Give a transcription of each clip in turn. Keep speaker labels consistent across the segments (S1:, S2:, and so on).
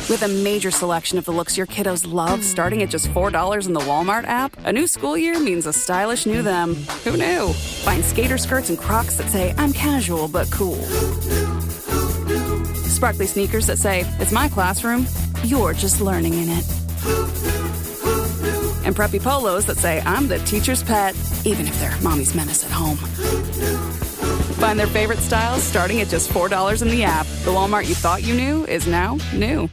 S1: With a major selection of the looks your kiddos love starting at just $4 in the Walmart app, a new school year means a stylish new them. Who knew? Find skater skirts and Crocs that say, I'm casual but cool. Sparkly sneakers that say, it's my classroom, you're just learning in it. And preppy polos that say, I'm the teacher's pet, even if they're mommy's menace at home. Find their favorite styles starting at just $4 in the app. The Walmart you thought you knew is now new.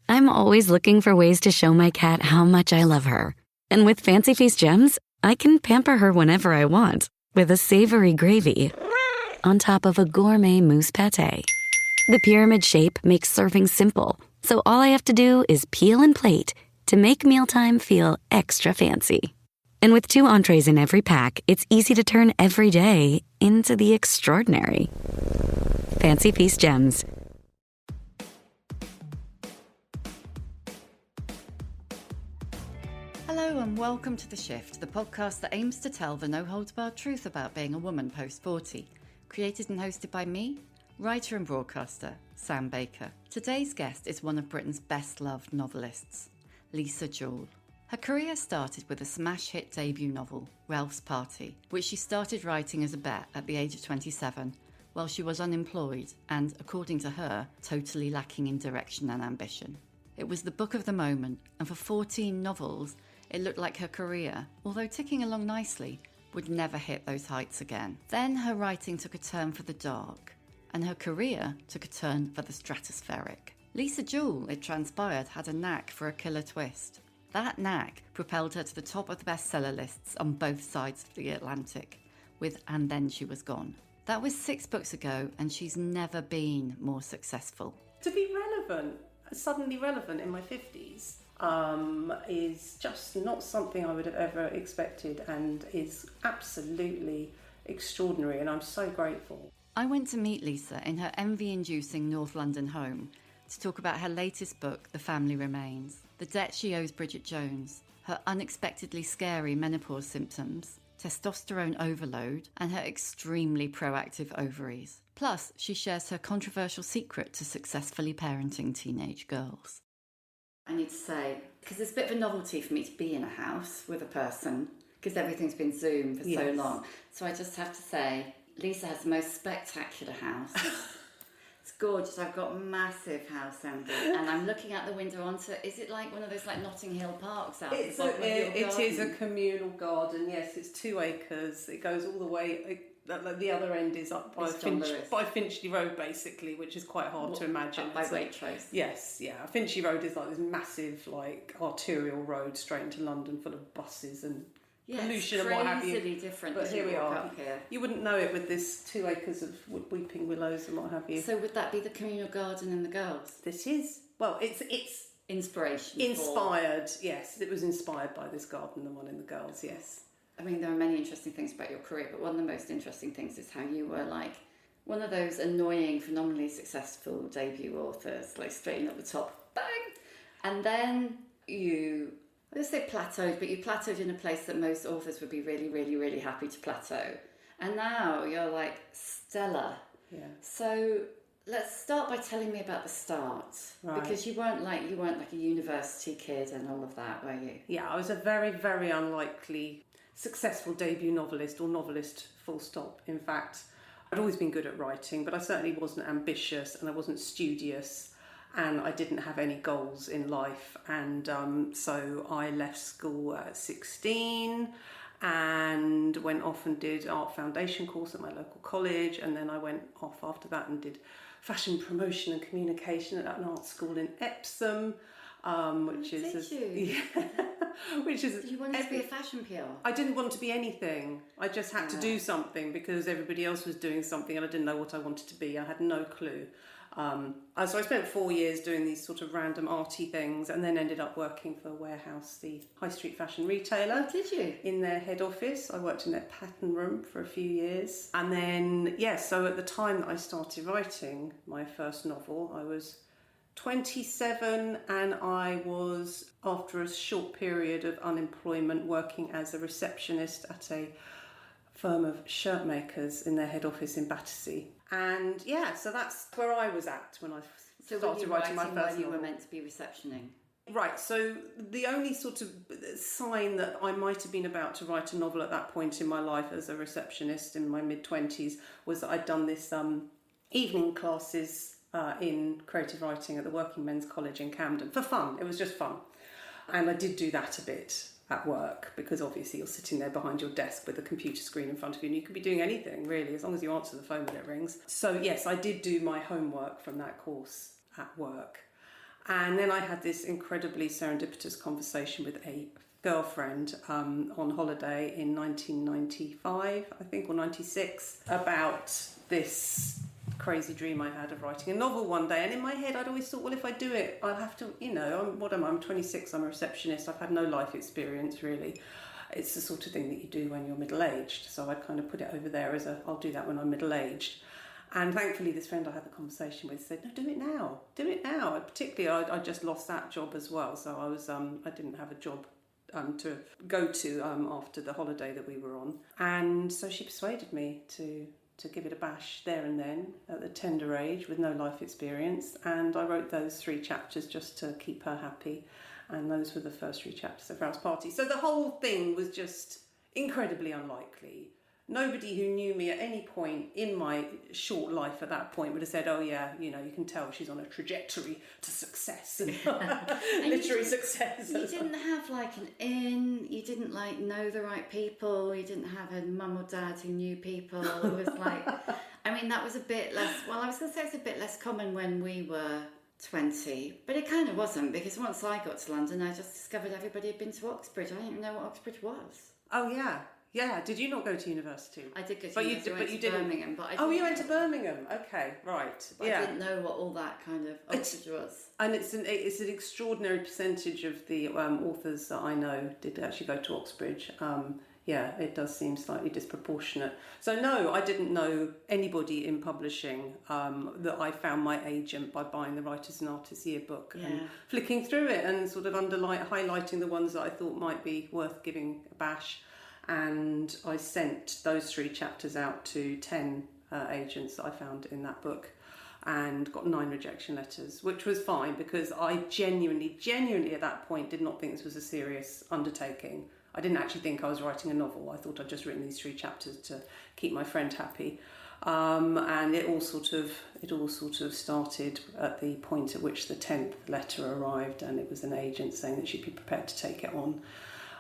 S2: I'm always looking for ways to show my cat how much I love her. And with Fancy Feast gems, I can pamper her whenever I want with a savory gravy on top of a gourmet mousse pâté. The pyramid shape makes serving simple, so all I have to do is peel and plate to make mealtime feel extra fancy. And with 2 entrees in every pack, it's easy to turn every day into the extraordinary. Fancy Feast gems.
S3: Hello and welcome to The Shift, the podcast that aims to tell the no-holds-barred truth about being a woman post-40. Created and hosted by me, writer and broadcaster, Sam Baker. Today's guest is one of Britain's best-loved novelists, Lisa Jewell. Her career started with a smash hit debut novel, Ralph's Party, which she started writing as a bet at the age of 27, while she was unemployed and, according to her, totally lacking in direction and ambition. It was the book of the moment, and for 14 novels, it looked like her career, although ticking along nicely, would never hit those heights again. Then her writing took a turn for the dark, and her career took a turn for the stratospheric. Lisa Jewell, it transpired, had a knack for a killer twist. That knack propelled her to the top of the bestseller lists on both sides of the Atlantic, with And Then She Was Gone. That was 6 books ago, and she's never been more successful.
S4: To be suddenly relevant in my 50s, is just not something I would have ever expected, and is absolutely extraordinary, and I'm so grateful.
S3: I went to meet Lisa in her envy-inducing North London home to talk about her latest book, The Family Remains, the debt she owes Bridget Jones, her unexpectedly scary menopause symptoms, testosterone overload, and her extremely proactive ovaries. Plus, she shares her controversial secret to successfully parenting teenage girls. I need to say, because it's a bit of a novelty for me to be in a house with a person, because everything's been Zoom for so long. So I just have to say, Lisa has the most spectacular house. It's gorgeous. I've got a massive house, Andy, and I'm looking out the window onto, is it like one of those like Notting Hill parks out
S4: It is a communal garden, yes. It's 2 acres. It goes all the way, the other end is up by Finchley Road, basically, which is quite hard to imagine.
S3: Up by Waitrose.
S4: Yes, yeah. Finchley Road is like this massive, like, arterial road straight into London, full of buses and pollution and what have you.
S3: Crazily different.
S4: But here we are.
S3: Up here.
S4: You wouldn't know it with this 2 acres of weeping willows and what have you.
S3: So would that be the communal garden and the girls?
S4: This is, well, it's
S3: inspiration.
S4: Inspired, yes. It was inspired by this garden, the one in the girls, yes.
S3: I mean, there are many interesting things about your career, but one of the most interesting things is how you were like one of those annoying, phenomenally successful debut authors, like straight up the top, bang! And then you, I would say plateaued, but you plateaued in a place that most authors would be really, really, really happy to plateau. And now you're like stellar. Yeah. So let's start by telling me about the start, right? Because you weren't like a university kid and all of that, were you?
S4: Yeah, I was a very, very unlikely successful debut novelist, or novelist full stop. In fact, I'd always been good at writing, but I certainly wasn't ambitious, and I wasn't studious, and I didn't have any goals in life. And so I left school at 16 and went off and did art foundation course at my local college, and then I went off after that and did fashion promotion and communication at an art school in Epsom. Which is
S3: you wanted to be a fashion PR?
S4: I didn't want to be anything. I just had to do something because everybody else was doing something, and I didn't know what I wanted to be. I had no clue. So I spent 4 years doing these sort of random arty things, and then ended up working for Warehouse, the high street fashion retailer.
S3: Oh, did you?
S4: In their head office. I worked in their pattern room for a few years. And then, so at the time that I started writing my first novel, I was 27, and I was, after a short period of unemployment, working as a receptionist at a firm of shirt makers in their head office in Battersea. And so that's where I was at when I
S3: So
S4: started writing my first
S3: while you were
S4: novel.
S3: meant to be receptioning?
S4: Right, so the only sort of sign that I might have been about to write a novel at that point in my life as a receptionist in my mid-20s was that I'd done this evening classes in creative writing at the Working Men's College in Camden for fun. It was just fun. And I did do that a bit at work because obviously you're sitting there behind your desk with a computer screen in front of you and you can be doing anything really as long as you answer the phone when it rings. So yes, I did do my homework from that course at work. And then I had this incredibly serendipitous conversation with a girlfriend on holiday in 1995, I think, or 96, about this crazy dream I had of writing a novel one day. And in my head, I'd always thought, well, if I do it, I'll have to, I'm 26, I'm a receptionist, I've had no life experience, really. It's the sort of thing that you do when you're middle-aged. So I kind of put it over there as I'll do that when I'm middle-aged. And thankfully, this friend I had the conversation with said, no, do it now. And particularly, I just lost that job as well. So I didn't have a job to go to after the holiday that we were on. And so she persuaded me to give it a bash there and then at the tender age with no life experience. And I wrote those 3 chapters just to keep her happy. And those were the first 3 chapters of Rouse Party. So the whole thing was just incredibly unlikely. Nobody who knew me at any point in my short life at that point would have said, oh yeah, you can tell she's on a trajectory to success and literary success.
S3: You didn't have like an in, you didn't like know the right people, you didn't have a mum or dad who knew people. It was like, that was a bit less, well, I was going to say it's a bit less common when we were 20, but it kind of wasn't, because once I got to London, I just discovered everybody had been to Oxbridge. I didn't even know what Oxbridge was.
S4: Oh yeah. Yeah, did you not go to university?
S3: I did go to university,
S4: but you didn't.
S3: Birmingham. But
S4: you went to Birmingham. Okay, right.
S3: But I didn't know what all that kind of Oxford was.
S4: And it's an extraordinary percentage of the authors that I know did actually go to Oxbridge. It does seem slightly disproportionate. So no, I didn't know anybody in publishing. That I found my agent by buying the Writers and Artists Yearbook and flicking through it and sort of highlighting the ones that I thought might be worth giving a bash. And I sent those 3 chapters out to 10 agents that I found in that book and got 9 rejection letters, which was fine because I genuinely at that point did not think this was a serious undertaking. I didn't actually think I was writing a novel. I thought I'd just written these 3 chapters to keep my friend happy. And it all sort of started at the point at which the 10th letter arrived, and it was an agent saying that she'd be prepared to take it on.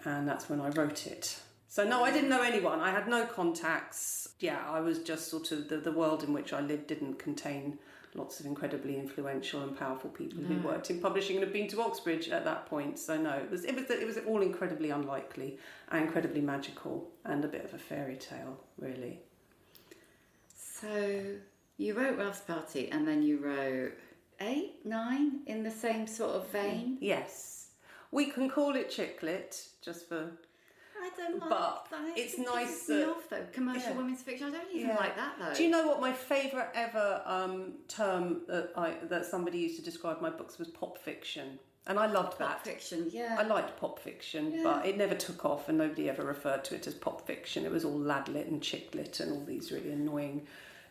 S4: And that's when I wrote it. So no, I didn't know anyone. I had no contacts. Yeah, I was just sort of the world in which I lived didn't contain lots of incredibly influential and powerful people who worked in publishing and had been to Oxbridge at that point. So no, it was all incredibly unlikely and incredibly magical and a bit of a fairy tale, really.
S3: So you wrote Rouse Party and then you wrote 8, 9 in the same sort of vein?
S4: Yes. We can call it chick lit, just for...
S3: I don't like
S4: but
S3: that.
S4: It's nice
S3: that... off, though. Commercial women's fiction, I don't even like that, though.
S4: Do you know what my favourite ever term that somebody used to describe my books was pop fiction? And I loved that.
S3: Pop fiction, yeah.
S4: I liked pop fiction, but it never took off and nobody ever referred to it as pop fiction. It was all lad-lit and chick-lit and all these really annoying...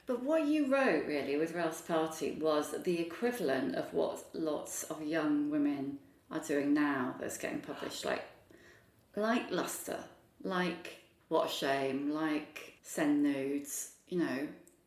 S3: But what you wrote, really, with Rouse Party was the equivalent of what lots of young women are doing now that's getting published, like Luster, like What a Shame, like Send Nudes,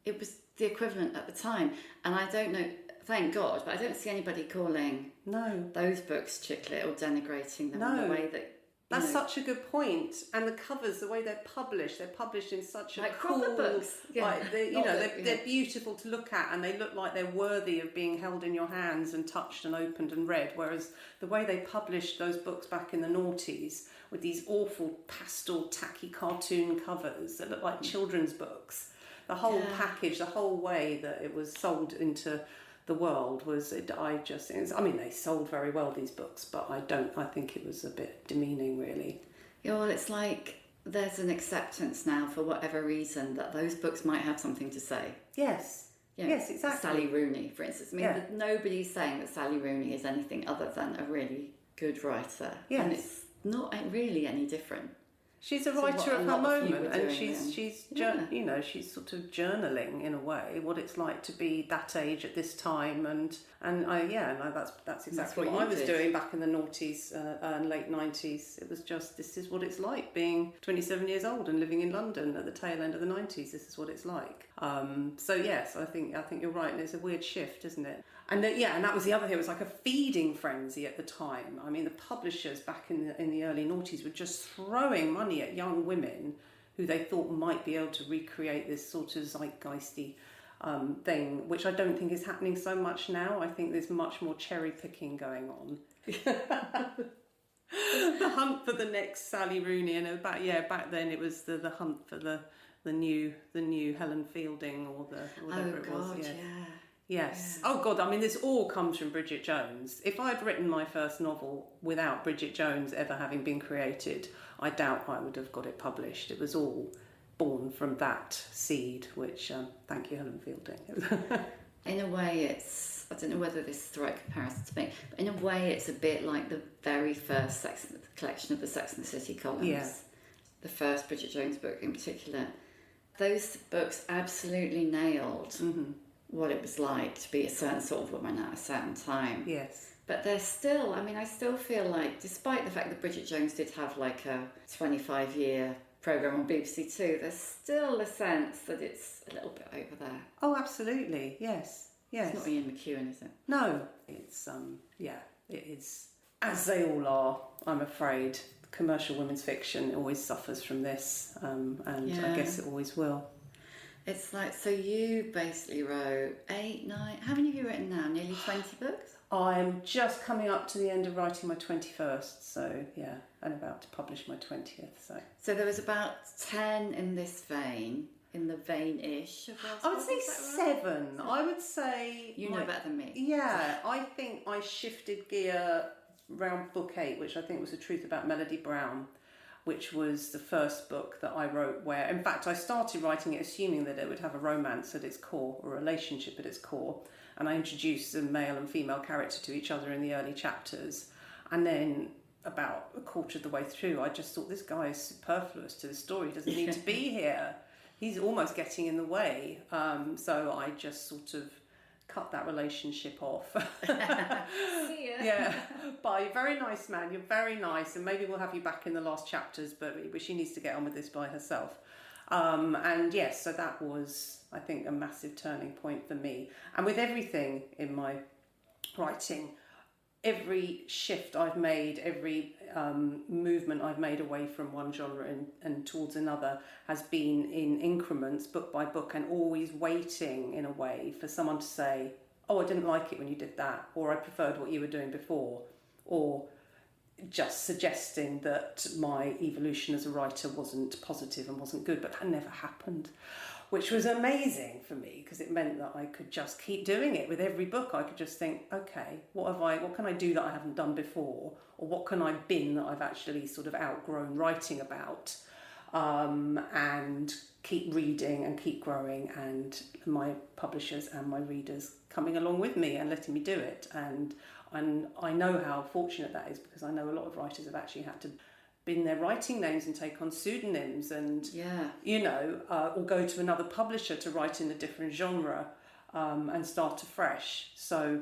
S3: it was the equivalent at the time. And I don't know, thank God, but I don't see anybody calling those books chick lit or denigrating them in the way that...
S4: That's such a good point. And the covers, the way they're published in such a cool...
S3: proper books. Yeah.
S4: They're beautiful to look at and they look like they're worthy of being held in your hands and touched and opened and read. Whereas the way they published those books back in the noughties with these awful pastel tacky cartoon covers that look like children's books, the whole package, the whole way that it was sold into... the world was they sold very well, these books, but I think it was a bit demeaning, really.
S3: Yeah, well, it's like there's an acceptance now for whatever reason that those books might have something to say.
S4: Yes. Yes, exactly.
S3: Sally Rooney, for instance. Nobody's saying that Sally Rooney is anything other than a really good writer.
S4: Yes.
S3: And it's not really any different.
S4: She's a
S3: So
S4: writer
S3: what
S4: of
S3: a
S4: her
S3: lot of you
S4: moment,
S3: were
S4: and
S3: doing
S4: she's
S3: then.
S4: you know, she's sort of journaling in a way what it's like to be that age at this time, and that's exactly
S3: what
S4: what
S3: you
S4: I was
S3: did.
S4: doing back in the noughties and late 90s. It was just, this is what it's like being 27 years old and living in London at the tail end of the 90s. This is what it's like. So yes, I think you're right, and it's a weird shift, isn't it? And and that was the other thing. It was like a feeding frenzy at the time. I mean, the publishers back in the early noughties were just throwing money at young women who they thought might be able to recreate this sort of zeitgeisty thing, which I don't think is happening so much now. I think there's much more cherry picking going on. The hunt for the next Sally Rooney, and back then it was the hunt for the new Helen Fielding or whatever it was. Yes. Yeah. Oh God, I mean, this all comes from Bridget Jones. If I'd written my first novel without Bridget Jones ever having been created, I doubt I would have got it published. It was all born from that seed, which, thank you, Helen Fielding.
S3: In a way, I don't know whether this is the right comparison to make, but in a way it's a bit like the very first collection of the Sex and the City columns.
S4: Yeah.
S3: The first Bridget Jones book in particular. Those books absolutely nailed what it was like to be a certain sort of woman at a certain time.
S4: Yes.
S3: But there's still, I mean, I still feel like, despite the fact that Bridget Jones did have like a 25-year programme on BBC Two, there's still a sense that it's a little bit over there.
S4: Oh, absolutely. Yes.
S3: It's not Ian McEwan, is it?
S4: No. It's, it is. As they all are, I'm afraid. Commercial women's fiction always suffers from this, and I guess it always will.
S3: It's like, so you basically wrote 8, 9, how many have you written now? Nearly 20 books?
S4: I'm just coming up to the end of writing my 21st, so yeah, and about to publish my 20th.
S3: So there was about 10 in this vein, in the vein-ish of
S4: I would say 7. I would say...
S3: You know better than me.
S4: Yeah, I think I shifted gear around book 8, which I think was The Truth About Melody Brown, which was the first book that I wrote where, in fact, I started writing it assuming that it would have a romance at its core, or a relationship at its core, and I introduced a male and female character to each other in the early chapters. And then about a quarter of the way through, I just thought, this guy is superfluous to the story, he doesn't need to be here. He's almost getting in the way. So I just sort of cut that relationship off.
S3: See ya.
S4: Yeah, bye. Very nice, man. You're very nice, and maybe we'll have you back in the last chapters, but she needs to get on with this by herself. And yes, so that was, I think, a massive turning point for me. And with everything in my writing, every shift I've made, every movement I've made away from one genre and towards another has been in increments, book by book, and always waiting in a way for someone to say, oh, I didn't like it when you did that, or I preferred what you were doing before, or just suggesting that my evolution as a writer wasn't positive and wasn't good. But that never happened, which was amazing for me, because it meant that I could just keep doing it with every book. I could just think, okay, what can I do that I haven't done before, or what can I bin that I've actually sort of outgrown writing about, and keep reading and keep growing, and my publishers and my readers coming along with me and letting me do it. And I know how fortunate that is, because I know a lot of writers have actually had to bin their writing names and take on pseudonyms, and or go to another publisher to write in a different genre, and start afresh. So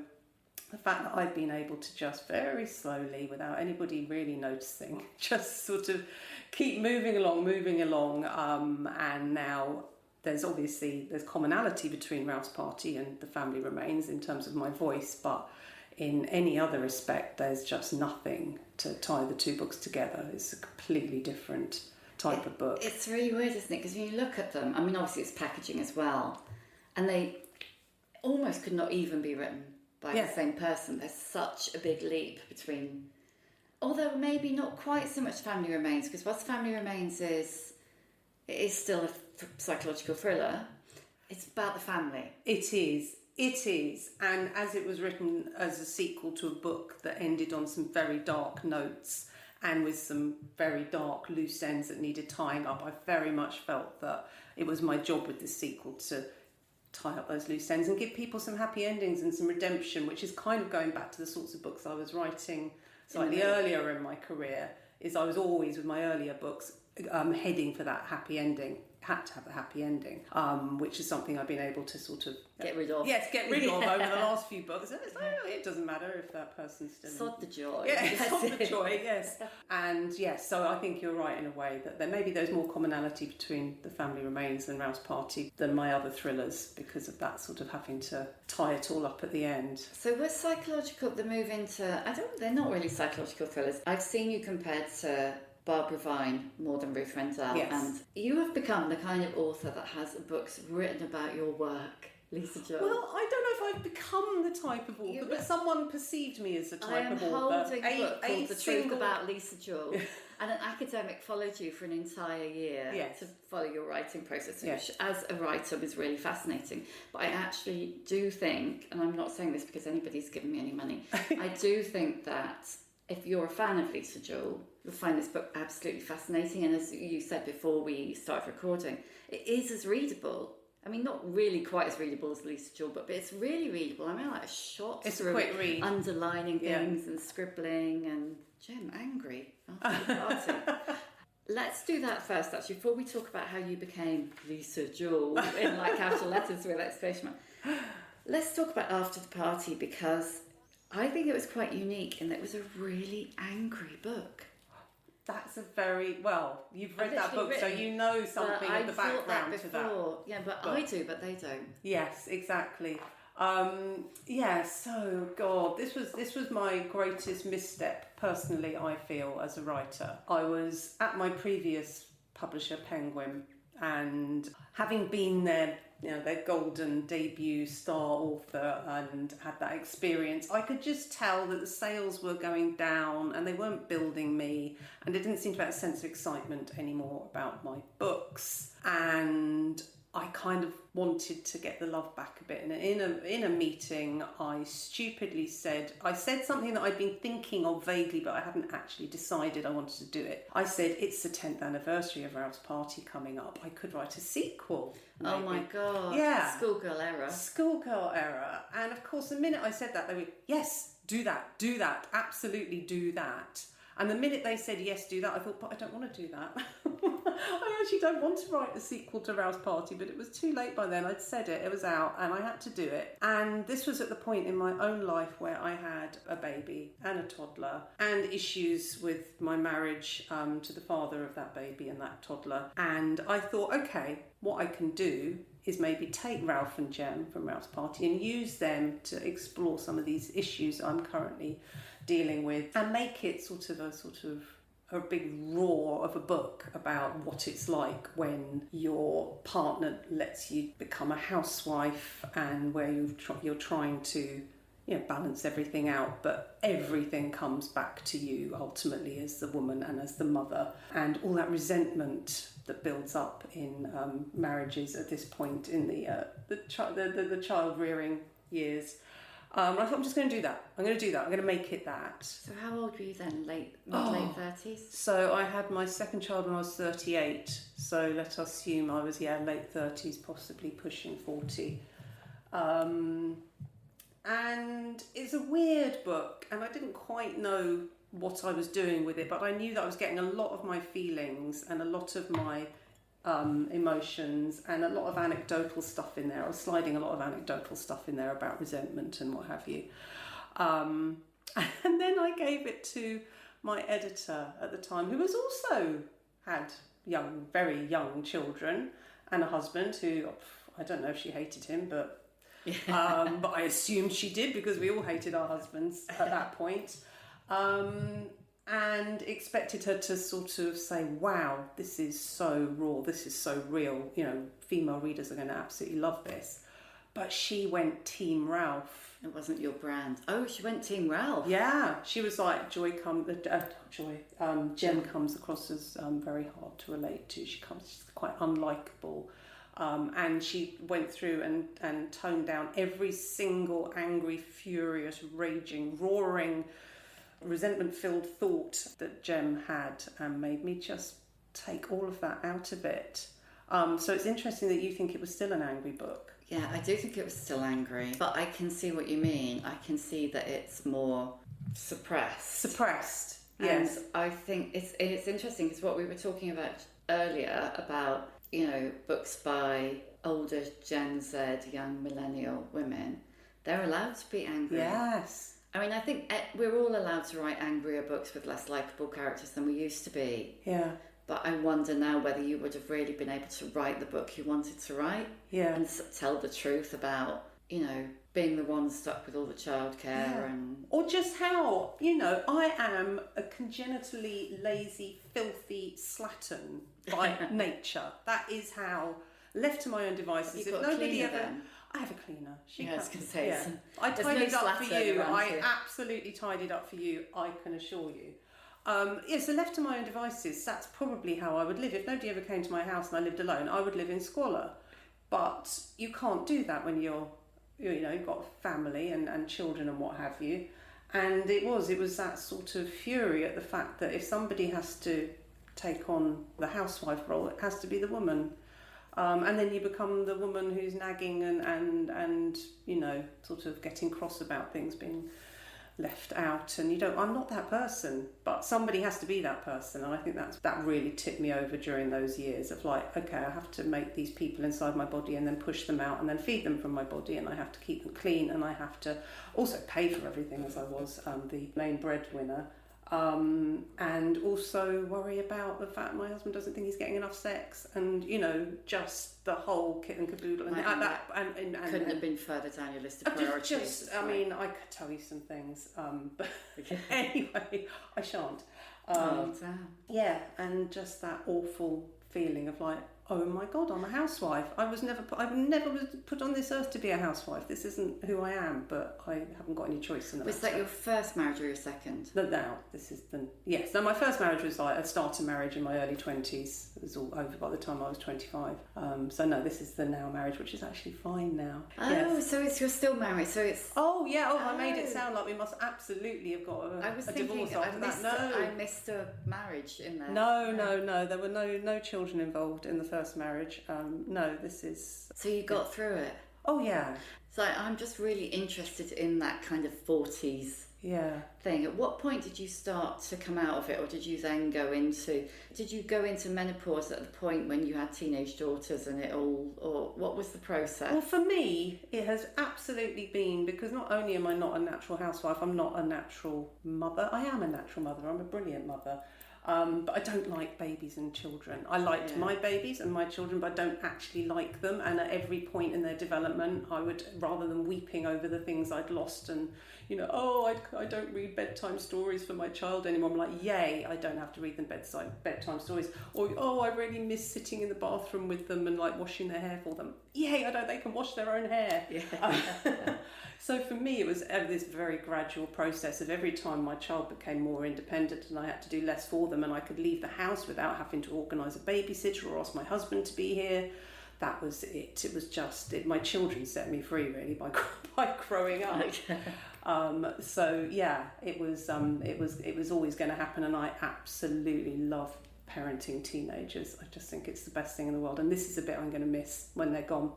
S4: the fact that I've been able to just very slowly, without anybody really noticing, just sort of keep moving along, and now there's commonality between Ralph's Party and The Family Remains in terms of my voice, but in any other respect, there's just nothing to tie the two books together. It's a completely different type of book.
S3: It's really weird, isn't it? Because when you look at them, I mean, obviously it's packaging as well, and they almost could not even be written by the same person. There's such a big leap between, although maybe not quite so much Family Remains, because whilst Family Remains is still a psychological thriller, it's about the family.
S4: It is, and as it was written as a sequel to a book that ended on some very dark notes and with some very dark loose ends that needed tying up, I very much felt that it was my job with this sequel to tie up those loose ends and give people some happy endings and some redemption, which is kind of going back to the sorts of books I was writing slightly earlier in my career. is I was always, with my earlier books, heading for that happy ending. Had to have a happy ending, which is something I've been able to sort of
S3: get rid of.
S4: Yes, get rid of over the last few books. It's like, oh, it doesn't matter if that person's still
S3: Sod the joy.
S4: Yeah, sod the joy, yes. And yes, so I think you're right in a way that maybe there's more commonality between The Family Remains and Rouse Party than my other thrillers, because of that sort of having to tie it all up at the end.
S3: So was psychological, the move into, they're not really psychological thrillers. I've seen you compared to Barbara Vine more than Ruth Rendell,
S4: yes.
S3: And you have become the kind of author that has books written about your work, Lisa Jewell.
S4: Well, I don't know if I've become the type of author, but someone perceived me as the type of author.
S3: I am holding a book called The Truth About Lisa Jewell,
S4: Yeah.
S3: and an academic followed you for an entire year
S4: Yes.
S3: to follow your writing process,
S4: Yes.
S3: which as a writer was really fascinating. But I actually do think, and I'm not saying this because anybody's given me any money, I do think that if you're a fan of Lisa Jewell, you'll find this book absolutely fascinating. And as you said before we started recording, it is as readable. I mean, not really quite as readable as Lisa Jewell, but it's really readable. I mean, like a shot
S4: It's a
S3: through
S4: quick read.
S3: Underlining things and scribbling and Jem angry after the party. Let's do that first, actually, before we talk about how you became Lisa Jewell in like capital letters with exclamation mark. Let's talk about After the Party, because I think it was quite unique in that it was a really angry book.
S4: That's a very, well, you've read that book, so you know something of the background to that.
S3: Yeah, but I do, but they don't.
S4: Yes, exactly. So God, this was my greatest misstep personally, I feel, as a writer. I was at my previous publisher, Penguin, and having been their golden debut star author and had that experience, I could just tell that the sales were going down and they weren't building me, and there didn't seem to be a sense of excitement anymore about my books. And I kind of wanted to get the love back a bit. And in a meeting, I stupidly said something that I'd been thinking of vaguely, but I hadn't actually decided I wanted to do it. I said, it's the 10th anniversary of Rouse Party coming up. I could write a sequel. Maybe.
S3: Oh my God.
S4: Yeah.
S3: Schoolgirl error.
S4: Schoolgirl error. And of course, the minute I said that, they were, yes, do that, absolutely do that. And the minute they said, yes, do that, I thought, but I don't want to do that. I actually don't want to write a sequel to Rouse Party, but it was too late by then. I'd said it was out, and I had to do it. And this was at the point in my own life where I had a baby and a toddler and issues with my marriage to the father of that baby and that toddler. And I thought, okay, what I can do is maybe take Ralph and Jem from Rouse Party and use them to explore some of these issues I'm currently dealing with, and make it sort of a big roar of a book about what it's like when your partner lets you become a housewife, and where you're trying to balance everything out, but everything comes back to you ultimately as the woman and as the mother, and all that resentment that builds up in marriages at this point in the child rearing years. I thought, I'm just going to do that. I'm going to make it that.
S3: So how old were you then? Late 30s?
S4: So I had my second child when I was 38. So let us assume I was, late 30s, possibly pushing 40. And it's a weird book, and I didn't quite know what I was doing with it, but I knew that I was getting a lot of my feelings and a lot of my emotions and a lot of anecdotal stuff in there. I was sliding a lot of anecdotal stuff in there about resentment and what have you. And then I gave it to my editor at the time, who also had very young children and a husband who, I don't know if she hated him, but I assumed she did, because we all hated our husbands at that point. And expected her to sort of say, wow, this is so raw, this is so real, female readers are going to absolutely love this. But she went Team Ralph.
S3: It wasn't your brand. Oh, she went Team Ralph.
S4: Yeah, she was like, Jem comes across as very hard to relate to. She's quite unlikable. And she went through and toned down every single angry, furious, raging, roaring, resentment-filled thought that Jem had, and made me just take all of that out of it. So it's interesting that you think it was still an angry book.
S3: Yeah, I do think it was still angry, but I can see what you mean. I can see that it's more suppressed.
S4: Yes.
S3: And I think it's interesting because what we were talking about earlier about, books by older Gen Z, young millennial women, they're allowed to be angry.
S4: Yes.
S3: I mean, I think we're all allowed to write angrier books with less likeable characters than we used to be.
S4: Yeah.
S3: But I wonder now whether you would have really been able to write the book you wanted to write.
S4: Yeah.
S3: And tell the truth about, being the one stuck with all the childcare and...
S4: Or just how, I am a congenitally lazy, filthy slattern by nature. That is how, left to my own devices.
S3: You've got a cleaner then?
S4: I have a cleaner.
S3: I was going to say.
S4: Yeah. I tidied up for you. I
S3: here.
S4: absolutely tidied up for you, I can assure you. So left to my own devices, that's probably how I would live. If nobody ever came to my house and I lived alone, I would live in squalor. But you can't do that when you've got a family and children and what have you. And it was that sort of fury at the fact that if somebody has to take on the housewife role, it has to be the woman. And then you become the woman who's nagging and sort of getting cross about things being left out, and I'm not that person, but somebody has to be that person. And I think that really tipped me over during those years of like, okay, I have to make these people inside my body and then push them out and then feed them from my body, and I have to keep them clean, and I have to also pay for everything as I was the main breadwinner. And also worry about the fact my husband doesn't think he's getting enough sex, and just the whole kit and caboodle. And
S3: couldn't have been further down your list of priorities.
S4: I mean, I could tell you some things, but anyway, I shan't.
S3: Oh, damn.
S4: Yeah, and just that awful feeling of like, oh my God, I'm a housewife. I never was put on this earth to be a housewife. This isn't who I am, but I haven't got any choice in that.
S3: Was that your first marriage or your second?
S4: Yes. No, my first marriage was like a starter marriage in my early 20s. It was all over by the time I was 25. So no, this is the now marriage, which is actually fine now.
S3: Oh,
S4: yes.
S3: So you're still married. So it's...
S4: Oh, yeah. Oh, I made it sound like we must absolutely have got a divorce after that. No.
S3: I missed a marriage in there.
S4: No. There were no children involved in the first marriage. No, this is...
S3: So you got through it?
S4: Oh, yeah.
S3: So I'm just really interested in that kind of 40s thing. At what point did you start to come out of it, or did you go into menopause at the point when you had teenage daughters and it all, or what was the process?
S4: Well, for me, it has absolutely been, because not only am I not a natural housewife, I'm not a natural mother. I am a natural mother. I'm a brilliant mother. But I don't like babies and children. I liked my babies and my children, but I don't actually like them. And at every point in their development, I would, rather than weeping over the things I'd lost and, I don't read bedtime stories for my child anymore. I'm like, yay, I don't have to read them bedtime stories. Or, I really miss sitting in the bathroom with them and like washing their hair for them. Yay, they can wash their own hair. Yeah. So for me, it was this very gradual process of every time my child became more independent and I had to do less for them and I could leave the house without having to organise a babysitter or ask my husband to be here. That was it. It was just my children set me free really by growing up. So yeah, it was always going to happen, and I absolutely love parenting teenagers. I just think it's the best thing in the world, and this is a bit I'm going to miss when they're gone.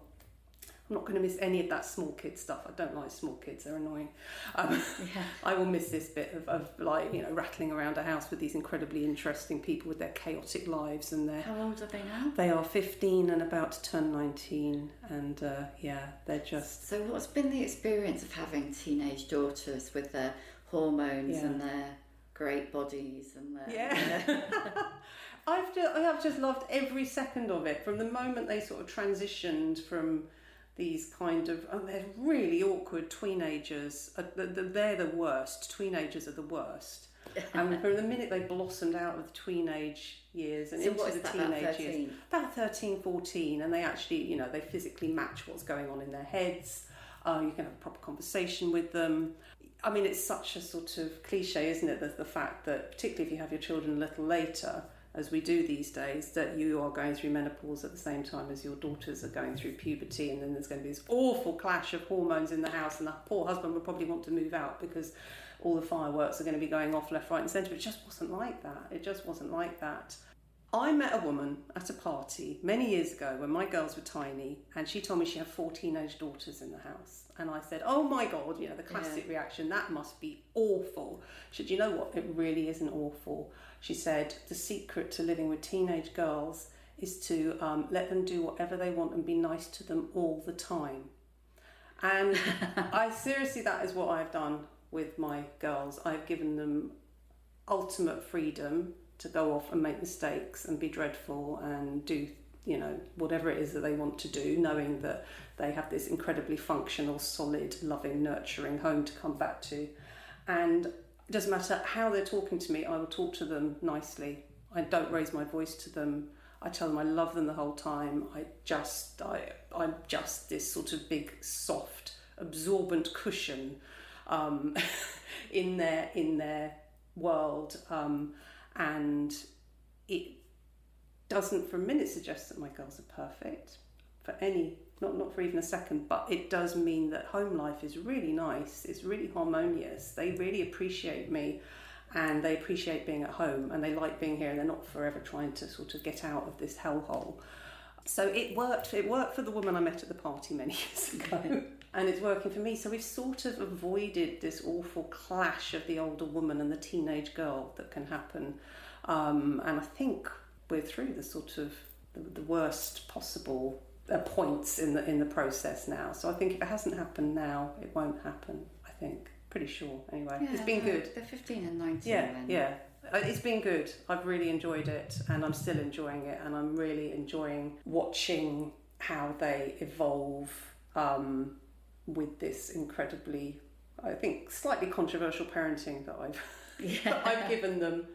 S4: I'm not going to miss any of that small kid stuff. I don't like small kids, they're annoying. I will miss this bit of rattling around a house with these incredibly interesting people with their chaotic lives. And
S3: how old are they now?
S4: They are 15 and about to turn 19, and they're just...
S3: So what's been the experience of having teenage daughters with their hormones and their great bodies and their...
S4: I've just loved every second of it, from the moment they sort of transitioned from these kind of... they're really awkward teenagers. They're the worst. Teenagers are the worst. And from the minute they blossomed out of the teenage years and into the teenage years... About 13, 14. And they actually, they physically match what's going on in their heads. You can have a proper conversation with them. I mean, it's such a sort of cliche, isn't it? The fact that, particularly if you have your children a little later, as we do these days, that you are going through menopause at the same time as your daughters are going through puberty, and then there's going to be this awful clash of hormones in the house, and the poor husband will probably want to move out because all the fireworks are going to be going off left, right and centre. It just wasn't like that. I met a woman at a party many years ago when my girls were tiny, and she told me she had 4 teenage daughters in the house. And I said, oh my God, the classic reaction, that must be awful. She said, you know what, it really isn't awful. She said, the secret to living with teenage girls is to let them do whatever they want and be nice to them all the time. And that is what I've done with my girls. I've given them ultimate freedom to go off and make mistakes and be dreadful and do, whatever it is that they want to do, knowing that they have this incredibly functional, solid, loving, nurturing home to come back to. And it doesn't matter how they're talking to me, I will talk to them nicely. I don't raise my voice to them. I tell them I love them the whole time. I'm just this sort of big, soft, absorbent cushion in their world. And it doesn't for a minute suggest that my girls are perfect, not for even a second, but it does mean that home life is really nice, it's really harmonious. They really appreciate me, and they appreciate being at home, and they like being here, and they're not forever trying to sort of get out of this hellhole. So it worked for the woman I met at the party many years ago. And it's working for me. So we've sort of avoided this awful clash of the older woman and the teenage girl that can happen. And I think we're through the sort of the worst possible points in the process now. So I think if it hasn't happened now, it won't happen, I think. Pretty sure, anyway.
S3: Yeah,
S4: it's been good.
S3: They're 15 and 19
S4: then. Yeah. It's been good. I've really enjoyed it, and I'm still enjoying it, and I'm really enjoying watching how they evolve with this incredibly, I think, slightly controversial parenting that I've given them,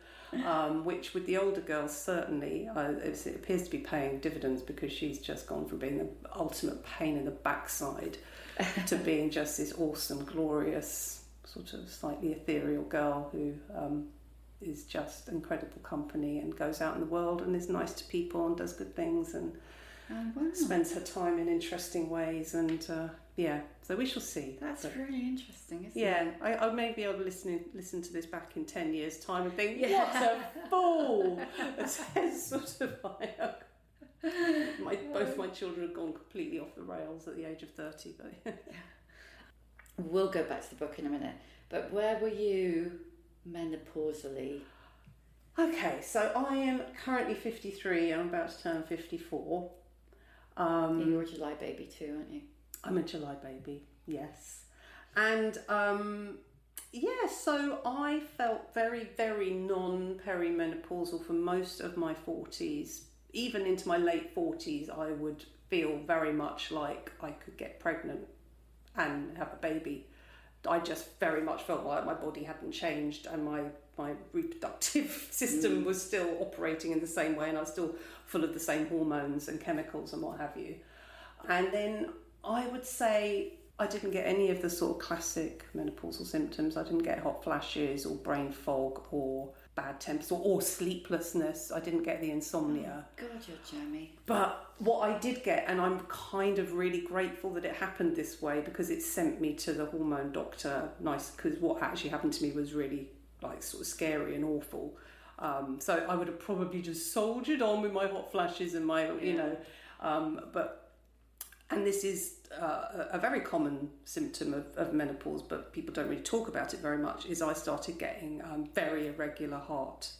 S4: which with the older girls certainly it appears to be paying dividends, because she's just gone from being the ultimate pain in the backside to being just this awesome, glorious, sort of slightly ethereal girl who is just incredible company and goes out in the world and is nice to people and does good things and spends her time in interesting ways, and so we shall see.
S3: That's really interesting, isn't it?
S4: Yeah, I may be able to listen to this back in 10 years' time and think, what a fool! It's sort of like both my children have gone completely off the rails at the age of 30. But
S3: we'll go back to the book in a minute. But where were you menopausally?
S4: Okay, so I am currently 53 and I'm about to turn 54.
S3: You're a July baby too, aren't you?
S4: I'm a July baby, yes. And so I felt very, very non-perimenopausal for most of my 40s. Even into my late 40s, I would feel very much like I could get pregnant and have a baby. I just very much felt like my body hadn't changed, and my reproductive system was still operating in the same way, and I was still full of the same hormones and chemicals and what have you. And then I would say I didn't get any of the sort of classic menopausal symptoms. I didn't get hot flashes or brain fog or bad tempers or sleeplessness. I didn't get the insomnia.
S3: God, you're jammy.
S4: But what I did get, and I'm kind of really grateful that it happened this way, because it sent me to the hormone doctor, because what actually happened to me was really like sort of scary and awful. So I would have probably just soldiered on with my hot flashes and my, and this is a very common symptom of menopause, but people don't really talk about it very much, is I started getting very irregular heart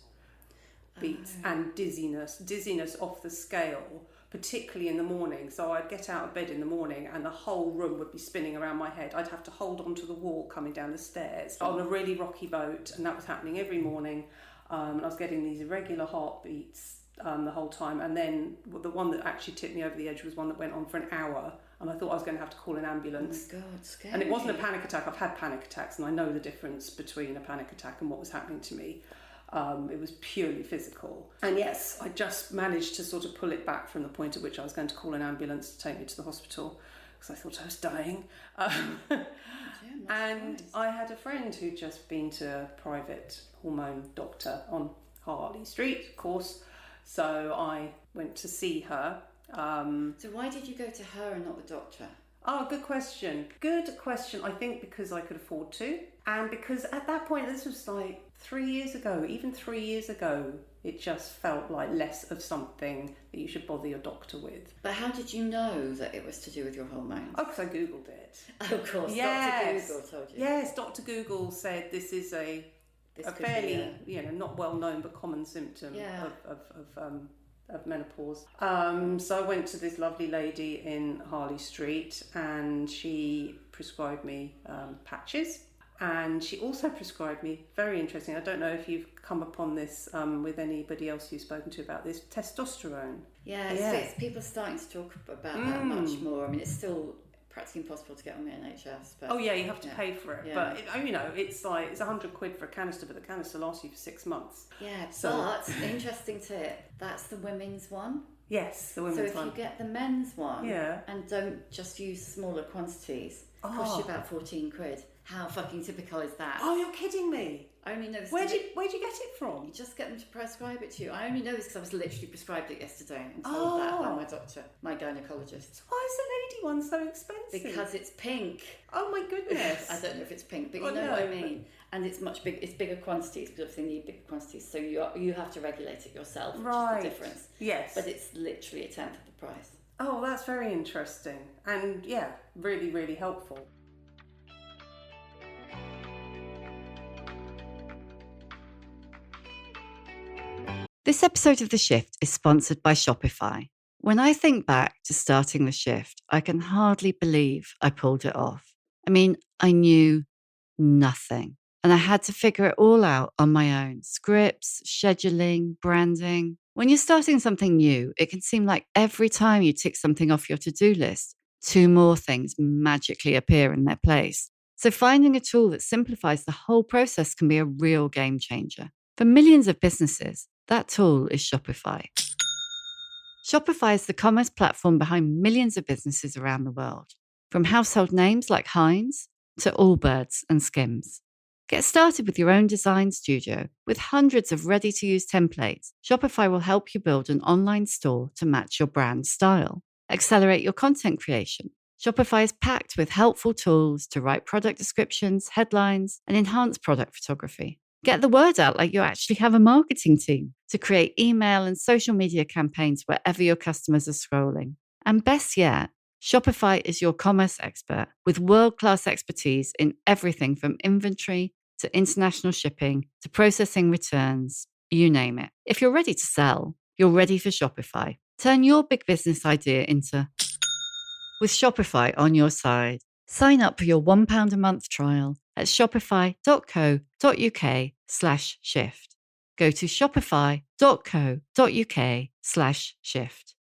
S4: beats and dizziness off the scale, particularly in the morning. So I'd get out of bed in the morning and the whole room would be spinning around my head. I'd have to hold onto the wall coming down the stairs on a really rocky boat, and that was happening every morning. And I was getting these irregular heartbeats the whole time, and then the one that actually tipped me over the edge was one that went on for an hour, and I thought I was going to have to call an ambulance.
S3: Oh my God, scary.
S4: And it wasn't a panic attack. I've had panic attacks, and I know the difference between a panic attack and what was happening to me. It was purely physical. And yes, I just managed to sort of pull it back from the point at which I was going to call an ambulance to take me to the hospital, because I thought I was dying. And I had a friend who'd just been to a private hormone doctor on Harley Street, of course. So I went to see her.
S3: So why did you go to her and not the doctor?
S4: Oh, good question. I think because I could afford to. And because at that point, this was like 3 years ago, even 3 years ago, it just felt like less of something that you should bother your doctor with.
S3: But how did you know that it was to do with your hormones?
S4: Oh, because I Googled it.
S3: Oh, of course,
S4: Yes.
S3: Dr. Google told you.
S4: Yes, Dr. Google said this is a fairly, not well-known but common symptom of menopause. So I went to this lovely lady in Harley Street, and she prescribed me patches. And she also prescribed me, very interesting, I don't know if you've come upon this with anybody else you've spoken to about this, testosterone.
S3: It's people are starting to talk about that much more. I mean, it's still practically impossible to get on the NHS. But,
S4: you have to pay for it. Yeah. But, it's like, it's £100 for a canister, but the canister lasts you for 6 months.
S3: Yeah, but, interesting tip, that's the women's one.
S4: Yes, the women's one.
S3: So if you get the men's one and don't just use smaller quantities, it costs you about £14. How fucking typical is that?
S4: Oh, you're kidding me.
S3: I only know this.
S4: Where'd you get it from?
S3: You just get them to prescribe it to you. I only know this because I was literally prescribed it yesterday and told that by my doctor, my gynaecologist.
S4: Why is the lady one so expensive?
S3: Because it's pink.
S4: Oh my goodness.
S3: I don't know if it's pink, but you know what I mean. And it's it's bigger quantities, because they need bigger quantities. So you have to regulate it yourself, which is the difference.
S4: Yes.
S3: But it's literally a tenth of the price.
S4: Oh, that's very interesting. And really, really helpful.
S3: This episode of The Shift is sponsored by Shopify. When I think back to starting The Shift, I can hardly believe I pulled it off. I mean, I knew nothing, and I had to figure it all out on my own. Scripts, scheduling, branding. When you're starting something new, it can seem like every time you tick something off your to-do list, 2 more things magically appear in their place. So finding a tool that simplifies the whole process can be a real game changer. For millions of businesses, that tool is Shopify. Shopify is the commerce platform behind millions of businesses around the world, from household names like Heinz to Allbirds and Skims. Get started with your own design studio. With hundreds of ready-to-use templates, Shopify will help you build an online store to match your brand style. Accelerate your content creation. Shopify is packed with helpful tools to write product descriptions, headlines, and enhance product photography. Get the word out like you actually have a marketing team to create email and social media campaigns wherever your customers are scrolling. And best yet, Shopify is your commerce expert with world-class expertise in everything from inventory to international shipping to processing returns, you name it. If you're ready to sell, you're ready for Shopify. Turn your big business idea into with Shopify on your side. Sign up for your £1 a month trial at shopify.co.uk/shift. Go to shopify.co.uk/shift.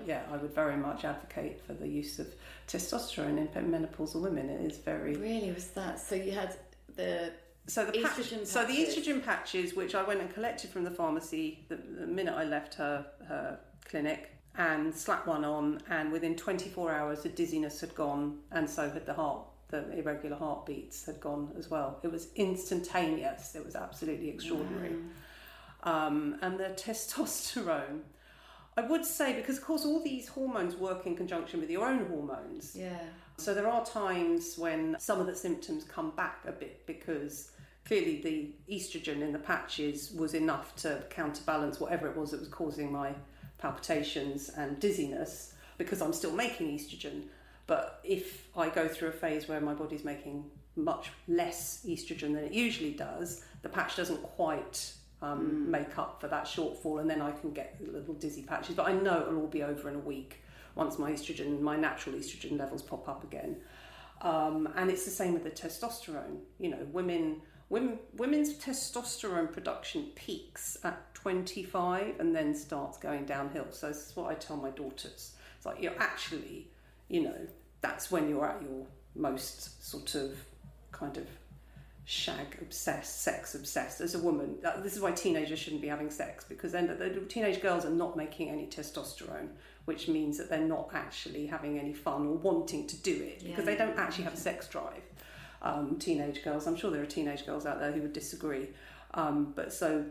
S4: Yeah, I would very much advocate for the use of testosterone in menopausal women. It is very...
S3: Really, was that? So you had the
S4: estrogen patches. So the estrogen patches, which I went and collected from the pharmacy the minute I left her clinic, and slapped one on, and within 24 hours the dizziness had gone, and so had the irregular heartbeats had gone as well. It was instantaneous. It was absolutely extraordinary. And the testosterone, I would say, because of course all these hormones work in conjunction with your own hormones.
S3: Yeah.
S4: So there are times when some of the symptoms come back a bit, because clearly the estrogen in the patches was enough to counterbalance whatever it was that was causing my palpitations and dizziness, because I'm still making estrogen. But if I go through a phase where my body's making much less estrogen than it usually does, the patch doesn't quite make up for that shortfall, and then I can get little dizzy patches. But I know it'll all be over in a week once my natural estrogen levels pop up again. And it's the same with the testosterone. You know, women's testosterone production peaks at 25 and then starts going downhill. So this is what I tell my daughters. It's like, you're actually, that's when you're at your most sort of kind of shag obsessed, sex obsessed as a woman. This is why teenagers shouldn't be having sex, because then the teenage girls are not making any testosterone, which means that they're not actually having any fun or wanting to do it, because they don't actually have a sex drive. Teenage girls, I'm sure there are teenage girls out there who would disagree, but so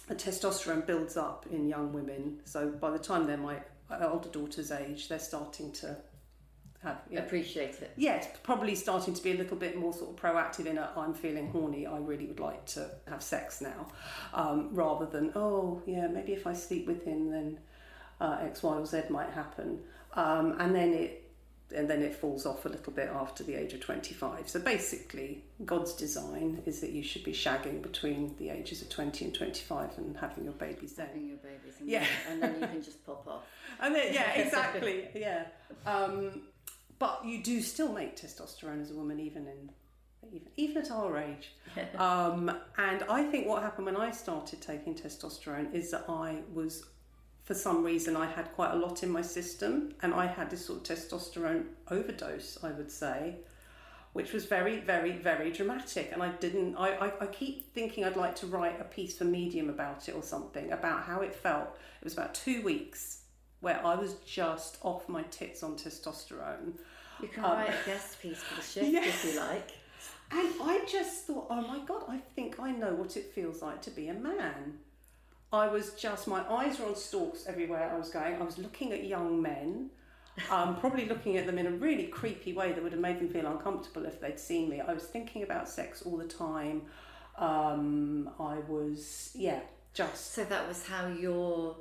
S4: the testosterone builds up in young women, so by the time they're my older daughter's age, they're starting to
S3: appreciate it.
S4: Yes, probably starting to be a little bit more sort of proactive in I'm feeling horny, I really would like to have sex now, rather than, maybe if I sleep with him then X, Y or Z might happen. And then it falls off a little bit after the age of 25. So basically, God's design is that you should be shagging between the ages of 20 and 25 and having your babies then.
S3: Having your babies,
S4: and
S3: then you can just pop off.
S4: And then, exactly, yeah. But you do still make testosterone as a woman, even at our age. And I think what happened when I started taking testosterone is that for some reason, I had quite a lot in my system, and I had this sort of testosterone overdose, I would say, which was very, very, very dramatic. And I keep thinking I'd like to write a piece for Medium about it or something, about how it felt. It was about 2 weeks where I was just off my tits on testosterone.
S3: You can write a guest piece for the shift if you like.
S4: And I just thought, oh my God, I think I know what it feels like to be a man. My eyes were on stalks everywhere I was going. I was looking at young men, probably looking at them in a really creepy way that would have made them feel uncomfortable if they'd seen me. I was thinking about sex all the time.
S3: So that was how your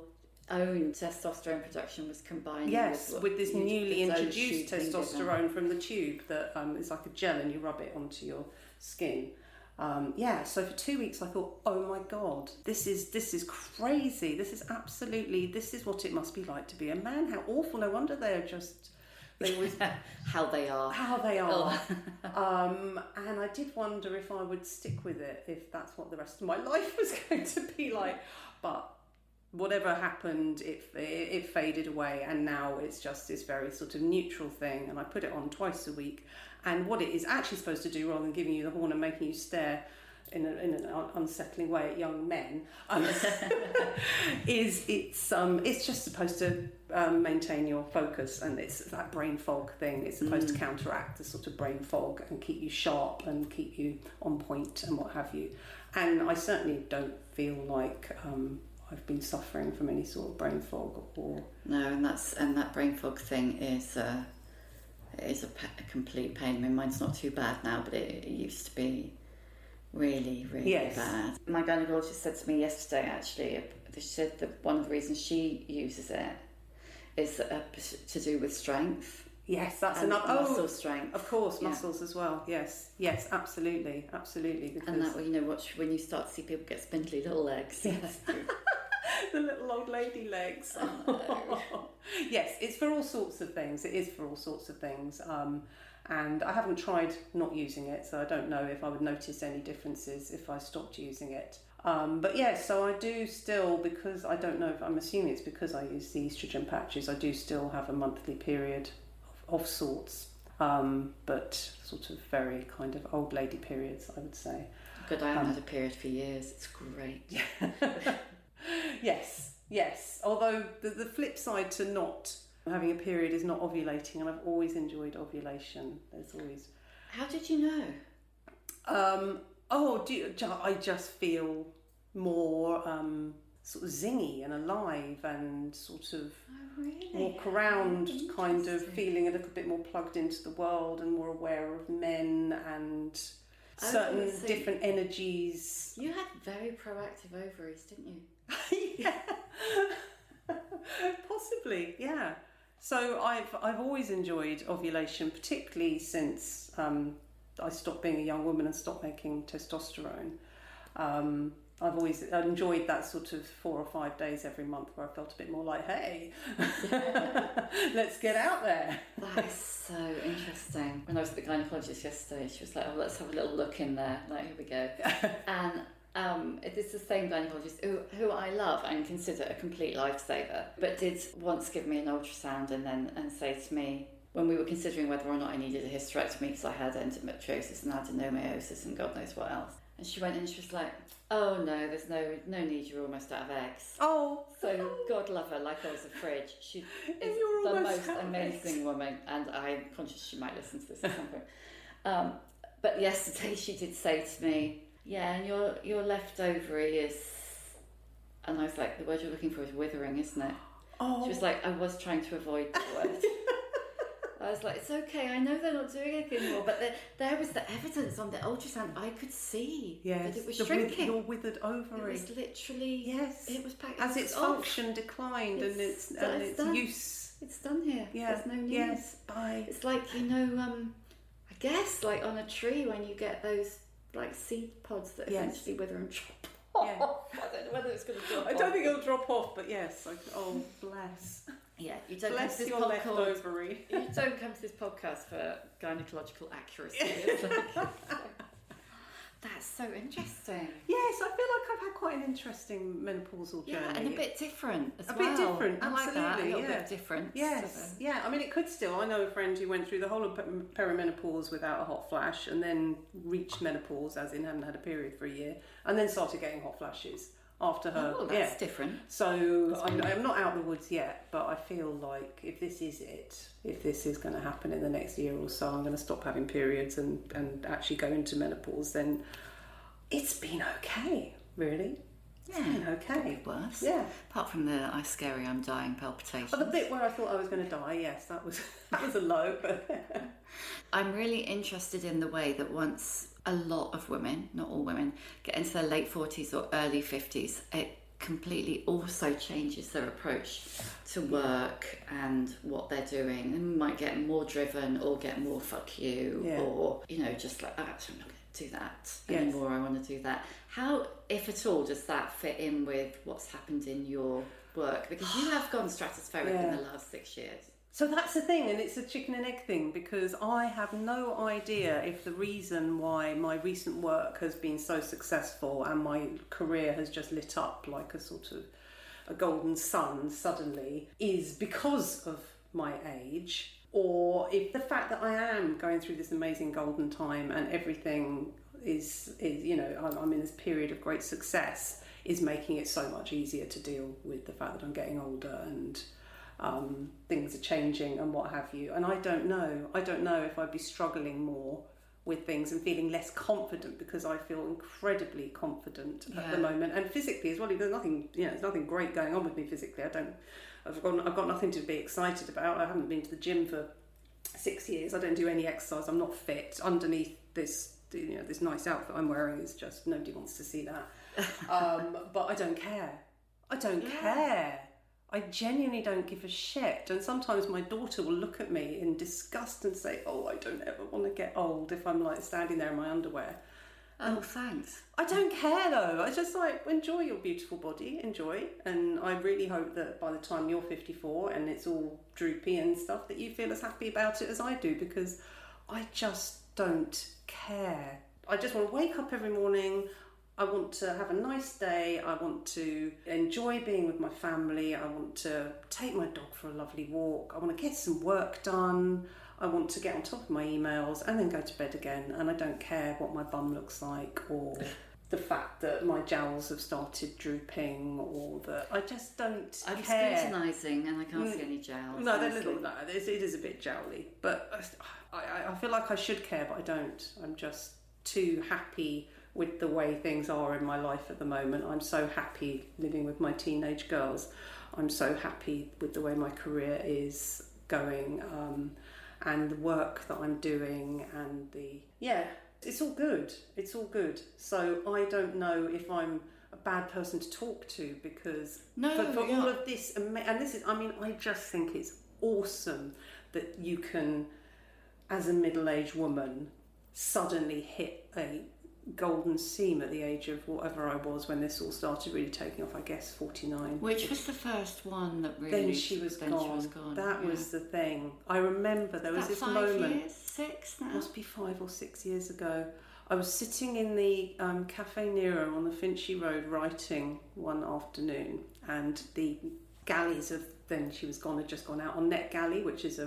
S3: own testosterone production was combined
S4: with this newly introduced testosterone from the tube that is like a gel and you rub it onto your skin. So for 2 weeks I thought, oh my God, this is crazy. This is what it must be like to be a man. How awful. No wonder they always
S3: how they are.
S4: And I did wonder if I would stick with it, if that's what the rest of my life was going to be like. But whatever happened, it faded away, and now it's just this very sort of neutral thing, and I put it on twice a week. And what it is actually supposed to do, rather than giving you the horn and making you stare in an unsettling way at young men, is it's just supposed to maintain your focus, and it's that brain fog thing. It's supposed to counteract the sort of brain fog and keep you sharp and keep you on point and what have you. And I certainly don't feel like I've been suffering from any sort of brain fog or
S3: no, and that brain fog thing is a complete pain. I mean, mine's not too bad now, but it used to be really, really bad. My gynaecologist said to me yesterday, actually, she said that one of the reasons she uses it is to do with strength.
S4: Yes, that's another
S3: muscle strength.
S4: Of course, muscles as well. Yes, absolutely. Because...
S3: And that, when you start to see people get spindly little legs.
S4: Yes. The little old lady legs. Yes, it's for all sorts of things. It is for all sorts of things. And I haven't tried not using it, so I don't know if I would notice any differences if I stopped using it. But yes, so I do still, because I don't know, I'm assuming it's because I use the estrogen patches, I do still have a monthly period of sorts, but sort of very kind of old lady periods, I would say.
S3: Good, I haven't had a period for years. It's great.
S4: Yes. Although the flip side to not having a period is not ovulating, and I've always enjoyed ovulation. There's always...
S3: How did you know?
S4: I just feel more sort of zingy and alive, and sort of walk around kind of feeling a little bit more plugged into the world and more aware of men and certain different energies.
S3: You had very proactive ovaries, didn't you?
S4: Yeah. Possibly, yeah. So I've always enjoyed ovulation, particularly since I stopped being a young woman and stopped making testosterone. I've always enjoyed that sort of 4 or 5 days every month where I felt a bit more like, hey, let's get out there.
S3: That is so interesting. When I was at the gynaecologist yesterday, she was like, oh, let's have a little look in there. Like, here we go. And it's the same gynaecologist who I love and consider a complete lifesaver, but did once give me an ultrasound and say to me, when we were considering whether or not I needed a hysterectomy because I had endometriosis and adenomyosis and God knows what else. And she went in and she was like, oh no, there's no need, you're almost out of eggs.
S4: Oh.
S3: So God love her, like I was a fridge. She is the most amazing woman, and I'm conscious she might listen to this at some point. But yesterday she did say to me, yeah, and your left ovary is, and I was like, the word you're looking for is withering, isn't it? She was like, I was trying to avoid the word. I was like, it's okay, I know they're not doing anything anymore, but there was the evidence on the ultrasound. I could see that it was shrinking.
S4: Your withered ovary.
S3: It was literally...
S4: Yes.
S3: It was packed.
S4: As its function declined and its use...
S3: It's done here.
S4: Yeah.
S3: There's no news.
S4: Yes, bye.
S3: It's like, I guess, like on a tree when you get those, like, seed pods that eventually wither and drop off.
S4: Yeah.
S3: I don't know whether it's going to drop off.
S4: I don't think it'll drop off, but yes. Oh, bless.
S3: Yeah, you don't
S4: Bless
S3: come to this
S4: your left ovary.
S3: You don't come to this podcast for gynecological accuracy. It's like, that's so interesting.
S4: Yes, I feel like I've had quite an interesting menopausal journey.
S3: Yeah, and a bit different as well.
S4: A bit different,
S3: I like
S4: absolutely.
S3: that, a little bit different.
S4: Yes, yeah. I mean, it could still. I know a friend who went through the whole of perimenopause without a hot flash, and then reached menopause, as in hadn't had a period for a year, and then started getting hot flashes after her.
S3: Oh, that's different.
S4: So I'm not out of the woods yet, but I feel like if this is it, if this is going to happen in the next year or so, I'm going to stop having periods and actually go into menopause, then it's been okay, really. It's been okay.
S3: Could be worse.
S4: Yeah.
S3: Apart from the scary I'm dying palpitations.
S4: Well, the bit where I thought I was going to die, yes, that was a low. But
S3: I'm really interested in the way that once a lot of women, not all women, get into their late 40s or early 50s, it completely also changes their approach to work and what they're doing. They might get more driven or get more fuck you or, just like, actually, I'm not going to do that anymore. I want to do that. How, if at all, does that fit in with what's happened in your work? Because you have gone stratospheric in the last 6 years.
S4: So that's the thing, and it's a chicken and egg thing, because I have no idea if the reason why my recent work has been so successful and my career has just lit up like a sort of a golden sun suddenly is because of my age, or if the fact that I am going through this amazing golden time and everything is I'm in this period of great success is making it so much easier to deal with the fact that I'm getting older and things are changing and what have you. And I don't know if I'd be struggling more with things and feeling less confident, because I feel incredibly confident at the moment, and physically as well. There's nothing great going on with me physically. I've got nothing to be excited about. I haven't been to the gym for 6 years. I don't do any exercise. I'm not fit. Underneath this this nice outfit I'm wearing is just, nobody wants to see that. But I don't care. Care. I genuinely don't give a shit. And sometimes my daughter will look at me in disgust and say, oh, I don't ever want to get old, if I'm like standing there in my underwear.
S3: Oh, thanks.
S4: I don't care though. I just like, enjoy your beautiful body, enjoy. And I really hope that by the time you're 54 and it's all droopy and stuff, that you feel as happy about it as I do, because I just don't care. I just want to wake up every morning. I want to have a nice day. I want to enjoy being with my family. I want to take my dog for a lovely walk. I want to get some work done. I want to get on top of my emails and then go to bed again. And I don't care what my bum looks like, or the fact that my jowls have started drooping, or that I just don't care.
S3: I'm scrutinising and I can't see any jowls.
S4: No, they're little. No, it is a bit jowly. But I feel like I should care, but I don't. I'm just too happy with the way things are in my life at the moment. I'm so happy living with my teenage girls. I'm so happy with the way my career is going, and the work that I'm doing, and it's all good. It's all good. So I don't know if I'm a bad person to talk to, because for all of this, and this is, I just think it's awesome that you can, as a middle-aged woman, suddenly hit a golden seam at the age of whatever I was when this all started really taking off, I guess 49.
S3: Which was the first one that really...
S4: Then she was gone. That was the thing. I remember there was this moment...
S3: 5 years? 6 now?
S4: Must be 5 or 6 years ago. I was sitting in the Cafe Nero on the Finchley Road writing one afternoon, and the galleys of Then She Was Gone had just gone out on NetGalley, which is a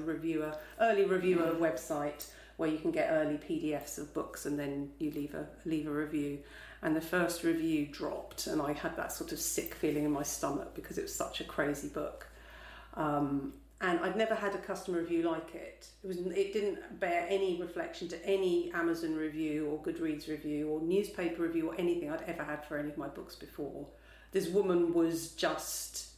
S4: early reviewer website where you can get early PDFs of books and then you leave a review. And the first review dropped, and I had that sort of sick feeling in my stomach because it was such a crazy book. And I'd never had a customer review like it. It didn't bear any reflection to any Amazon review or Goodreads review or newspaper review or anything I'd ever had for any of my books before. This woman was just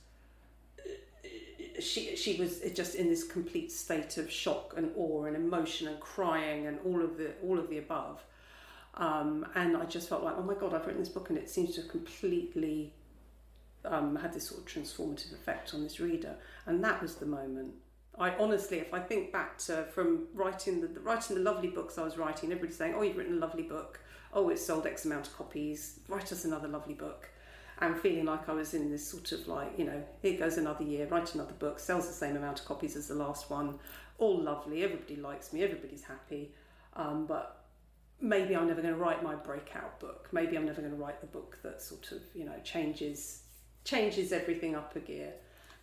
S4: she was just in this complete state of shock and awe and emotion and crying and all of the above. And I just felt like, oh my God, I've written this book and it seems to have completely had this sort of transformative effect on this reader. And that was the moment. I honestly, if I think back to from writing the lovely books I was writing, everybody saying, oh, you've written a lovely book. Oh, it's sold X amount of copies. Write us another lovely book. And feeling like I was in this sort of like, here goes another year, write another book, sells the same amount of copies as the last one. All lovely. Everybody likes me. Everybody's happy. But maybe I'm never going to write my breakout book. Maybe I'm never going to write the book that sort of, changes everything up a gear.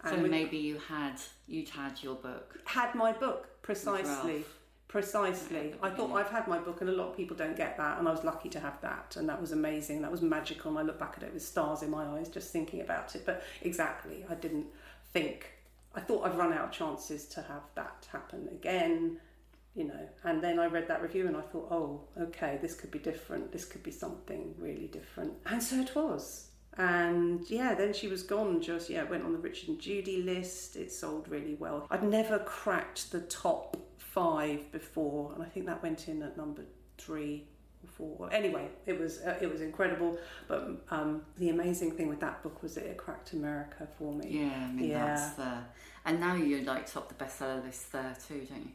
S3: So maybe you'd had your book.
S4: Had my book, precisely. Precisely. I thought I've had my book and a lot of people don't get that, and I was lucky to have that, and that was amazing. That was magical, and I look back at it with stars in my eyes just thinking about it. But exactly, I thought I've run out of chances to have that happen again, and then I read that review and I thought, oh, okay, this could be different. This could be something really different. And so it was. And then she was gone. It went on the Richard and Judy list. It sold really well. I'd never cracked the top 5 before, and I think that went in at number 3 or 4. Anyway, it was incredible. But the amazing thing with that book was that it cracked America for me.
S3: Yeah, I mean that's and now you're like top the bestseller list there too, don't you?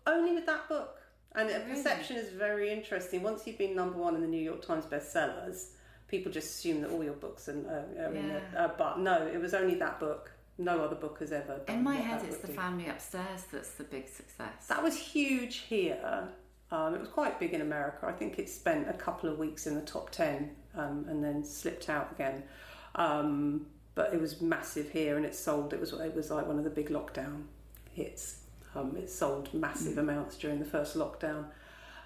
S4: Only with that book. And the perception is very interesting. Once you've been number 1 in the New York Times bestsellers, people just assume that all your books are in there. But no, it was only that book. No other book has ever done.
S3: In my head, it's The Family Upstairs that's the big success.
S4: That was huge here. It was quite big in America. I think it spent a couple of weeks in the top 10 and then slipped out again. But it was massive here, and it sold. It was like one of the big lockdown hits. It sold massive amounts during the first lockdown.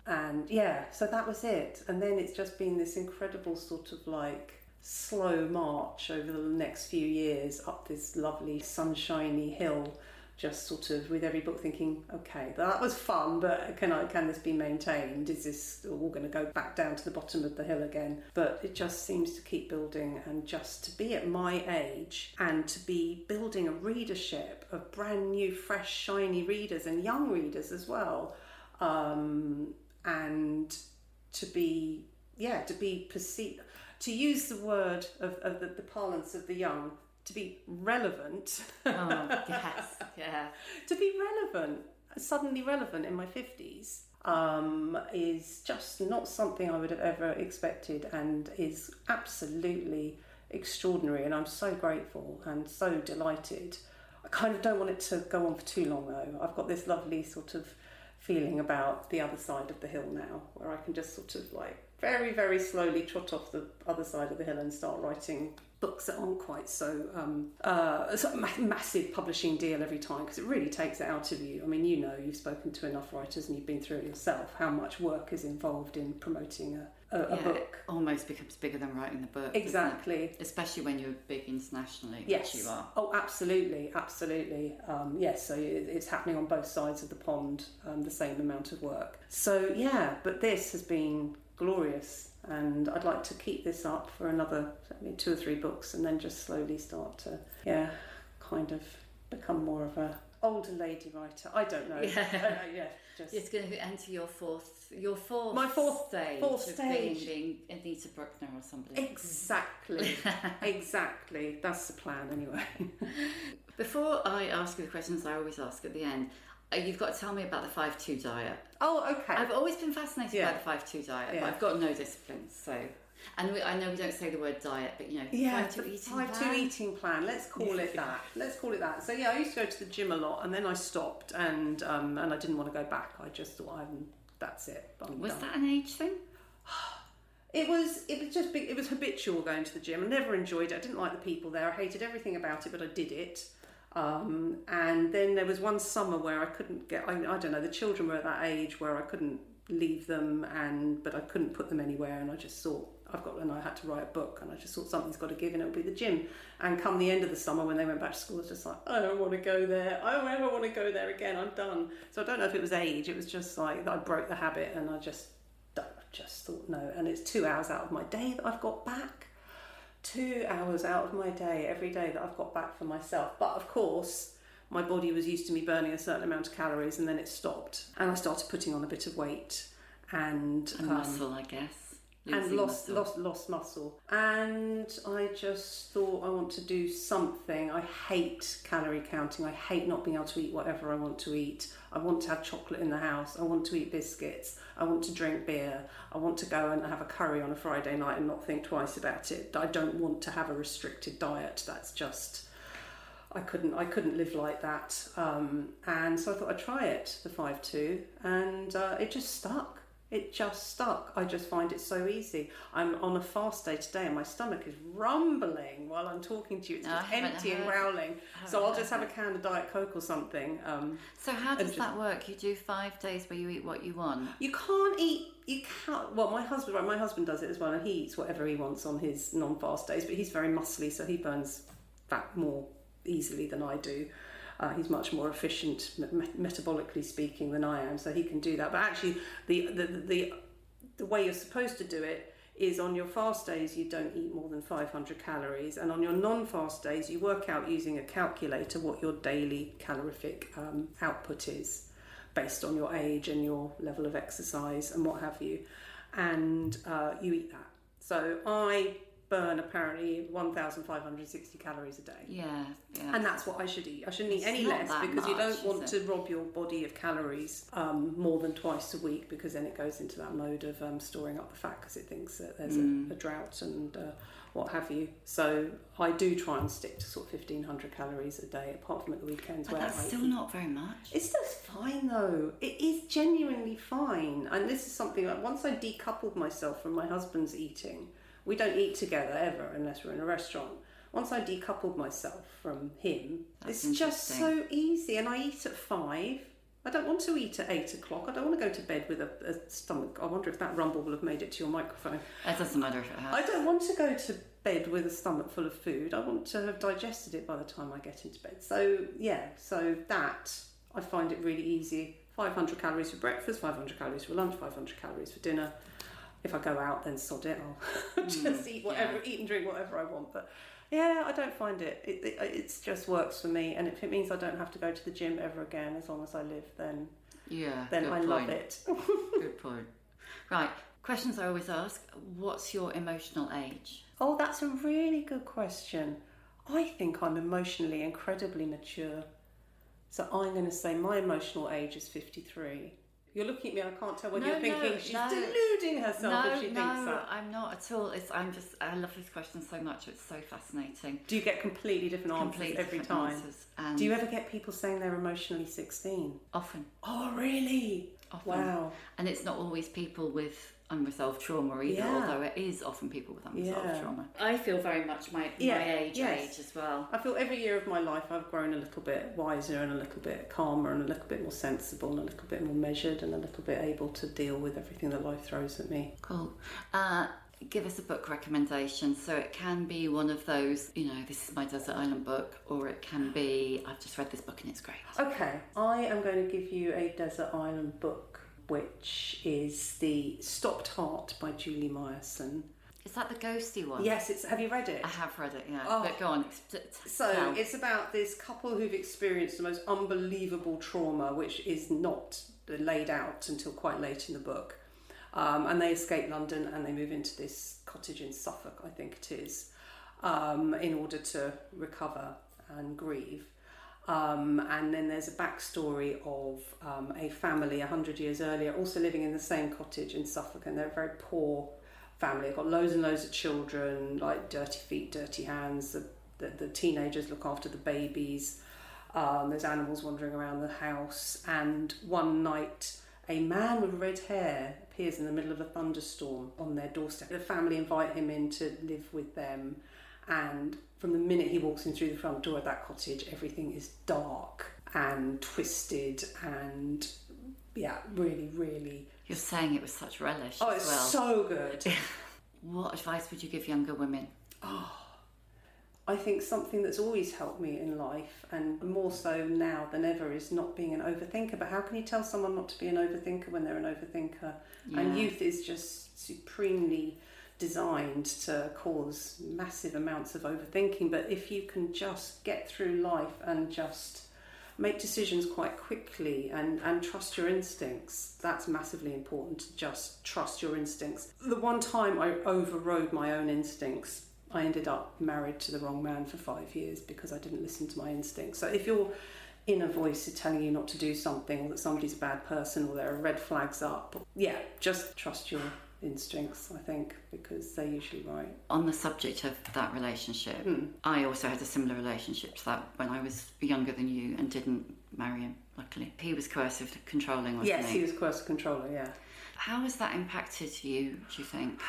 S4: And so that was it. And then it's just been this incredible sort of like slow march over the next few years up this lovely sunshiny hill, just sort of with every book thinking, okay, that was fun, but can this be maintained? Is this all going to go back down to the bottom of the hill again? But it just seems to keep building, and just to be at my age and to be building a readership of brand new, fresh, shiny readers and young readers as well. And to be perceived, to use the word of the parlance of the young, to be relevant.
S3: Oh, yes, yeah.
S4: To be relevant, suddenly relevant in my 50s, is just not something I would have ever expected, and is absolutely extraordinary. And I'm so grateful and so delighted. I kind of don't want it to go on for too long though. I've got this lovely sort of feeling about the other side of the hill now, where I can just sort of like very, very slowly trot off the other side of the hill and start writing books that aren't quite so sort of massive publishing deal every time, because it really takes it out of you. I mean, you've spoken to enough writers and you've been through it yourself, how much work is involved in promoting a book. It
S3: almost becomes bigger than writing the book.
S4: Exactly.
S3: Especially when you're big internationally,
S4: yes.
S3: which you are.
S4: Oh, absolutely. Yes, so it's happening on both sides of the pond, the same amount of work. So, but this has been glorious, and I'd like to keep this up for another 2 or 3 books, and then just slowly start to, kind of become more of a older lady writer. I don't know.
S3: It's going to enter your fourth
S4: my fourth
S3: stage. Being Anita Bruckner or somebody.
S4: Exactly. That's the plan anyway.
S3: Before I ask you the questions I always ask at the end, you've got to tell me about the 5-2 diet.
S4: Oh, okay.
S3: I've always been fascinated by the 5-2 diet, but I've got no discipline, so... And I know we don't say the word diet, but 5-2 eating plan. 5-2
S4: eating plan. Let's call it that. So I used to go to the gym a lot, and then I stopped, and I didn't want to go back. I just thought, that's it.
S3: Was that an age thing?
S4: It was habitual going to the gym. I never enjoyed it. I didn't like the people there. I hated everything about it, but I did it. And then there was one summer where I couldn't get. I don't know. The children were at that age where I couldn't leave them, but I couldn't put them anywhere, and I just thought I had to write a book, and I just thought something's got to give, and it'll be the gym. And come the end of the summer when they went back to school, I was just like, I don't want to go there. I don't ever want to go there again. I'm done. So I don't know if it was age. It was just like I broke the habit, and I just thought no. And it's 2 hours out of my day that I've got back. 2 hours out of my day every day that I've got back for myself. But of course, my body was used to me burning a certain amount of calories, and then it stopped. And I started putting on a bit of weight and
S3: muscle, I guess.
S4: And lost muscle. And I just thought, I want to do something. I hate calorie counting. I hate not being able to eat whatever I want to eat. I want to have chocolate in the house. I want to eat biscuits. I want to drink beer. I want to go and have a curry on a Friday night and not think twice about it. I don't want to have a restricted diet. That's just... I couldn't live like that. And so I thought I'd try it, the 5-2, and it just stuck. It just stuck. I just find it so easy. I'm on a fast day today and my stomach is rumbling while I'm talking to you. It's just empty and growling. So I'll just have a can of Diet Coke or something.
S3: So how does that work? You do 5 days where you eat what you want?
S4: You can't, well, my husband does it as well, and he eats whatever he wants on his non-fast days, but he's very muscly, so he burns fat more easily than I do. He's much more efficient, metabolically speaking, than I am, so he can do that. But actually, the way you're supposed to do it is on your fast days, you don't eat more than 500 calories, and on your non-fast days, you work out using a calculator what your daily calorific output is, based on your age and your level of exercise and what have you, and you eat that. So I burn apparently 1,560 calories a day.
S3: Yeah.
S4: And that's what I should eat. I shouldn't eat any less, because you don't want to rob your body of calories more than twice a week, because then it goes into that mode of storing up the fat because it thinks that there's a drought and what have you. So I do try and stick to sort of 1,500 calories a day, apart from at the weekends where
S3: that's still not very much.
S4: It's just fine though. It is genuinely fine. And this is something that once I decoupled myself from my husband's eating, we don't eat together ever unless we're in a restaurant. Once I decoupled myself from him, it's just so easy. And I eat at 5. I don't want to eat at 8 o'clock. I don't want to go to bed with a stomach. I wonder if that rumble will have made it to your microphone.
S3: It doesn't matter if it has.
S4: I don't want to go to bed with a stomach full of food. I want to have digested it by the time I get into bed. So that, I find it really easy. 500 calories for breakfast, 500 calories for lunch, 500 calories for dinner. If I go out, then sod it. I'll just eat and drink whatever I want. But yeah, I don't find it. It just works for me. And if it means I don't have to go to the gym ever again, as long as I live, then I love it.
S3: Good point. Right. Questions I always ask. What's your emotional age?
S4: Oh, that's a really good question. I think I'm emotionally incredibly mature. So I'm going to say my emotional age is 53. You're looking at me, I can't tell whether you're thinking she's deluding herself if she thinks that.
S3: No, I'm not at all. I love this question so much. It's so fascinating.
S4: Do you get completely different answers every time? Do you ever get people saying they're emotionally 16?
S3: Often.
S4: Oh, really?
S3: Often.
S4: Wow.
S3: And it's not always people with unresolved trauma either, although it is often people with unresolved trauma. I feel very much my age as well.
S4: I feel every year of my life I've grown a little bit wiser and a little bit calmer and a little bit more sensible and a little bit more measured and a little bit able to deal with everything that life throws at me.
S3: Cool. Give us a book recommendation. So it can be one of those, this is my desert island book, or it can be, I've just read this book and it's great.
S4: Okay, I am going to give you a desert island book, which is The Stopped Heart by Julie Meyerson.
S3: Is that the ghosty one?
S4: Yes, have you read it?
S3: I have read it, yeah. But go on.
S4: So it's about this couple who've experienced the most unbelievable trauma, which is not laid out until quite late in the book. And they escape London and they move into this cottage in Suffolk, I think it is, in order to recover and grieve. And then there's a backstory of a family 100 years earlier also living in the same cottage in Suffolk, and they're a very poor family. They've got loads and loads of children, like dirty feet, dirty hands. The teenagers look after the babies. There's animals wandering around the house, and one night a man with red hair appears in the middle of a thunderstorm on their doorstep. The family invite him in to live with them, and from the minute he walks in through the front door of that cottage, everything is dark and twisted and really, really...
S3: You're saying it with such relish.
S4: Oh, it's so good.
S3: What advice would you give younger women?
S4: I think something that's always helped me in life, and more so now than ever, is not being an overthinker. But how can you tell someone not to be an overthinker when they're an overthinker? Yeah. And youth is just supremely designed to cause massive amounts of overthinking. But if you can just get through life and just make decisions quite quickly and trust your instincts. That's massively important, to just trust your instincts. The one time I overrode my own instincts, I ended up married to the wrong man for 5 years because I didn't listen to my instincts. So if your inner voice is telling you not to do something, or that somebody's a bad person, or there are red flags up, just trust your instincts, I think, because they're usually right.
S3: On the subject of that relationship, I also had a similar relationship to that when I was younger than you and didn't marry him, luckily. He was coercive controlling, wasn't he?
S4: Yes, he was coercive controller, yeah.
S3: How has that impacted you, do you think?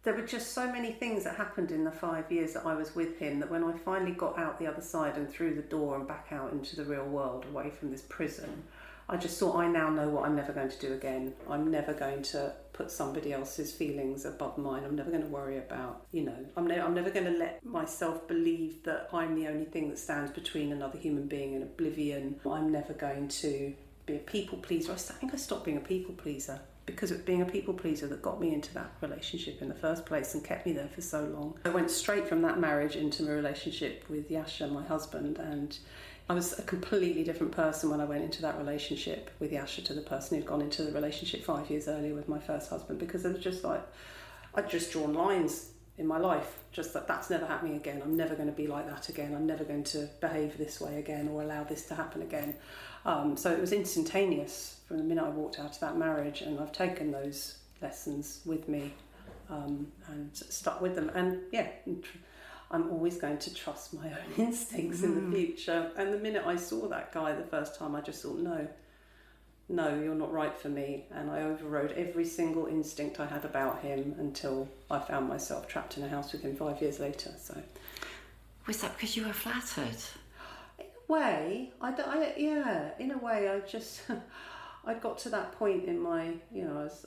S4: There were just so many things that happened in the 5 years that I was with him, that when I finally got out the other side and through the door and back out into the real world, away from this prison, I just thought, I now know what I'm never going to do again. I'm never going to put somebody else's feelings above mine. I'm never going to worry about, I'm never going to let myself believe that I'm the only thing that stands between another human being and oblivion. I'm never going to be a people pleaser. I think I stopped being a people pleaser because it being a people pleaser that got me into that relationship in the first place and kept me there for so long. I went straight from that marriage into my relationship with Yasha, my husband, and I was a completely different person when I went into that relationship with Yasha to the person who'd gone into the relationship 5 years earlier with my first husband, because it was just like, I'd just drawn lines in my life, just that's never happening again. I'm never going to be like that again. I'm never going to behave this way again or allow this to happen again. So it was instantaneous from the minute I walked out of that marriage, and I've taken those lessons with me and stuck with them. And I'm always going to trust my own instincts in the future. And the minute I saw that guy the first time, I just thought, no, you're not right for me. And I overrode every single instinct I had about him until I found myself trapped in a house with him 5 years later. So,
S3: was that because you were flattered?
S4: In a way, in a way, I just... I got to that point in my,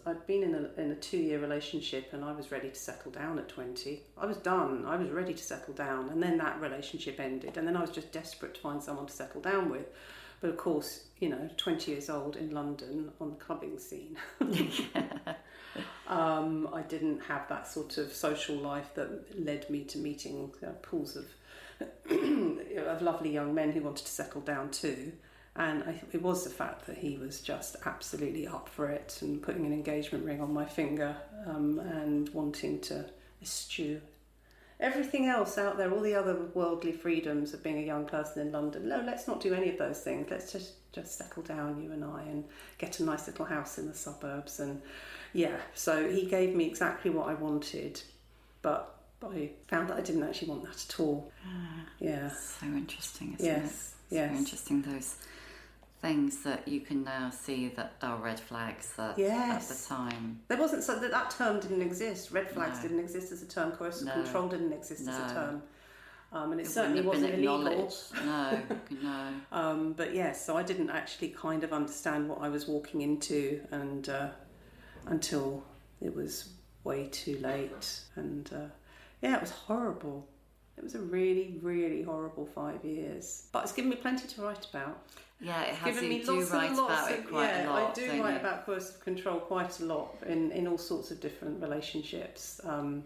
S4: I'd been in a 2-year relationship, and I was ready to settle down at 20. I was done. I was ready to settle down. And then that relationship ended. And then I was just desperate to find someone to settle down with. But of course, 20 years old in London on the clubbing scene. I didn't have that sort of social life that led me to meeting pools of lovely young men who wanted to settle down too. And it was the fact that he was just absolutely up for it and putting an engagement ring on my finger and wanting to eschew everything else out there, all the other worldly freedoms of being a young person in London. No, let's not do any of those things. Let's just settle down, you and I, and get a nice little house in the suburbs. And so he gave me exactly what I wanted, but I found that I didn't actually want that at all.
S3: So interesting, isn't it? So interesting, those things that you can now see that are red flags that at the time
S4: there wasn't, so that term didn't exist. Red flags didn't exist as a term. Coercive control didn't exist as a term, and it certainly wasn't illegal. But so I didn't actually kind of understand what I was walking into, and until it was way too late. And it was horrible. It was a really, really horrible 5 years. But it's given me plenty to write about.
S3: Yeah, it has.
S4: Given me
S3: You do write about it quite a lot.
S4: I do write about coercive control quite a lot in all sorts of different relationships,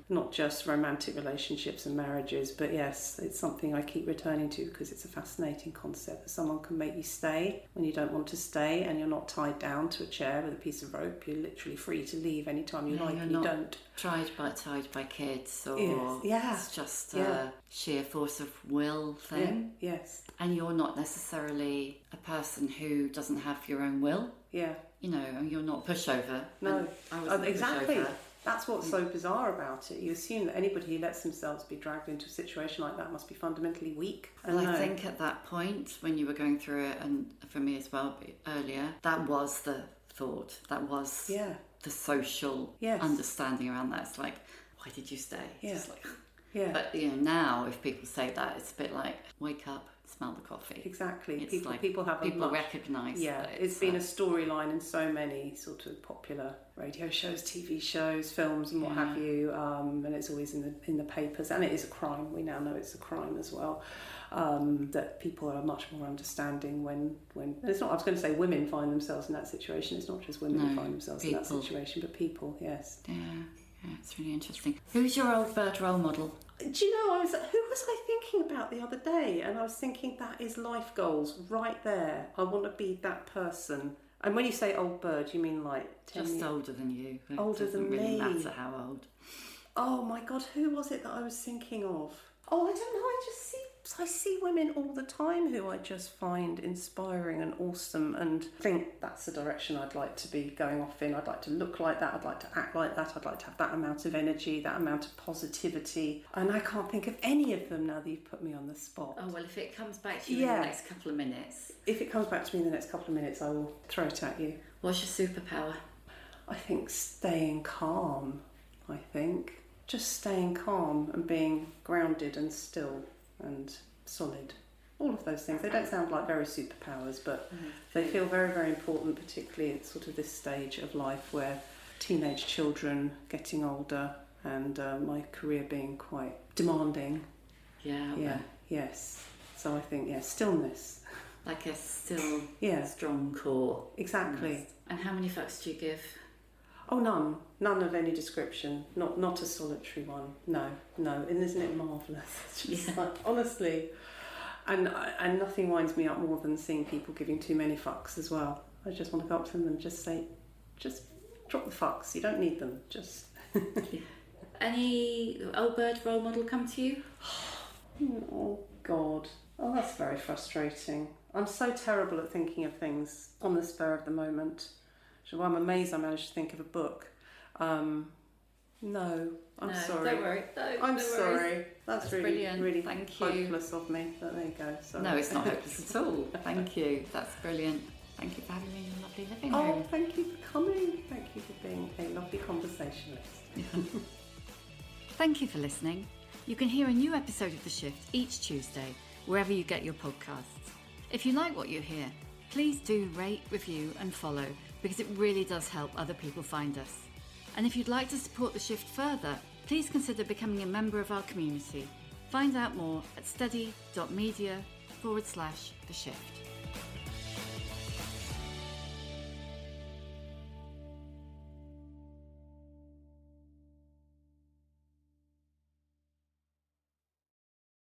S4: not just romantic relationships and marriages, but yes, it's something I keep returning to because it's a fascinating concept that someone can make you stay when you don't want to stay, and you're not tied down to a chair with a piece of rope. You're literally free to leave anytime you like, and you don't.
S3: Tied by kids, or it's just a sheer force of will thing.
S4: Yes.
S3: And you're not necessarily a person who doesn't have your own will. Yeah. You're not a pushover.
S4: No. Exactly. Pushover. That's what's so bizarre about it. You assume that anybody who lets themselves be dragged into a situation like that must be fundamentally weak.
S3: Well, I think at that point, when you were going through it, and for me as well earlier, that was the thought. That was the social understanding around that. It's like, why did you stay? It's like, But now if people say that, it's a bit like, wake up, smell the coffee.
S4: Exactly.
S3: It's
S4: people
S3: recognise.
S4: Yeah, it's been a storyline in so many sort of popular radio shows, TV shows, films, and what have you. And it's always in the papers, and it is a crime. We now know it's a crime as well. That people are much more understanding when and it's not. I was going to say women find themselves in that situation. It's not just women who find themselves in that situation, but people. Yes.
S3: Yeah, it's really interesting. Who's your old bird role model?
S4: Do you know, who was I thinking about the other day? And I was thinking, that is life goals right there. I want to be that person. And when you say old bird, you mean like 10
S3: Just
S4: years?
S3: older than you. It
S4: Older than
S3: doesn't really
S4: me.
S3: matter how old.
S4: Oh my God, who was it that I was thinking of? Oh, I don't know. I see women all the time who I just find inspiring and awesome, and think that's the direction I'd like to be going off in. I'd like to look like that. I'd like to act like that. I'd like to have that amount of energy, that amount of positivity. And I can't think of any of them now that you've put me on the spot.
S3: Oh, well, if it comes back to you in the next couple of minutes.
S4: If it comes back to me in the next couple of minutes, I will throw it at you.
S3: What's your superpower?
S4: I think staying calm, Just staying calm and being grounded and still and solid. All of those things. They don't sound like very superpowers, but they feel very, very important, particularly at sort of this stage of life where teenage children getting older and my career being quite demanding.
S3: Yeah.
S4: Yes. So I think, stillness.
S3: Like a still, strong core.
S4: Exactly.
S3: Yes. And how many fucks do you give?
S4: Oh, none of any description. Not a solitary one. No. And isn't it marvellous? It's just like, honestly, and nothing winds me up more than seeing people giving too many fucks as well. I just want to go up to them and just say, just drop the fucks. You don't need them. Just.
S3: Any old bird role model come to you?
S4: Oh God. Oh, that's very frustrating. I'm so terrible at thinking of things on the spur of the moment. So I'm amazed I managed to think of a book. No, I'm sorry.
S3: Don't worry.
S4: I'm sorry. That's really,
S3: brilliant.
S4: really
S3: Thank you.
S4: hopeless of me. But there you go. Sorry.
S3: No, it's not hopeless at all. Thank you. That's brilliant. Thank you for having me in your lovely living room.
S4: Oh, thank you for coming. Thank you for being a lovely conversationalist.
S3: Thank you for listening. You can hear a new episode of The Shift each Tuesday, wherever you get your podcasts. If you like what you hear, please do rate, review and follow, because it really does help other people find us. And if you'd like to support The Shift further, please consider becoming a member of our community. Find out more at steady.media/The Shift.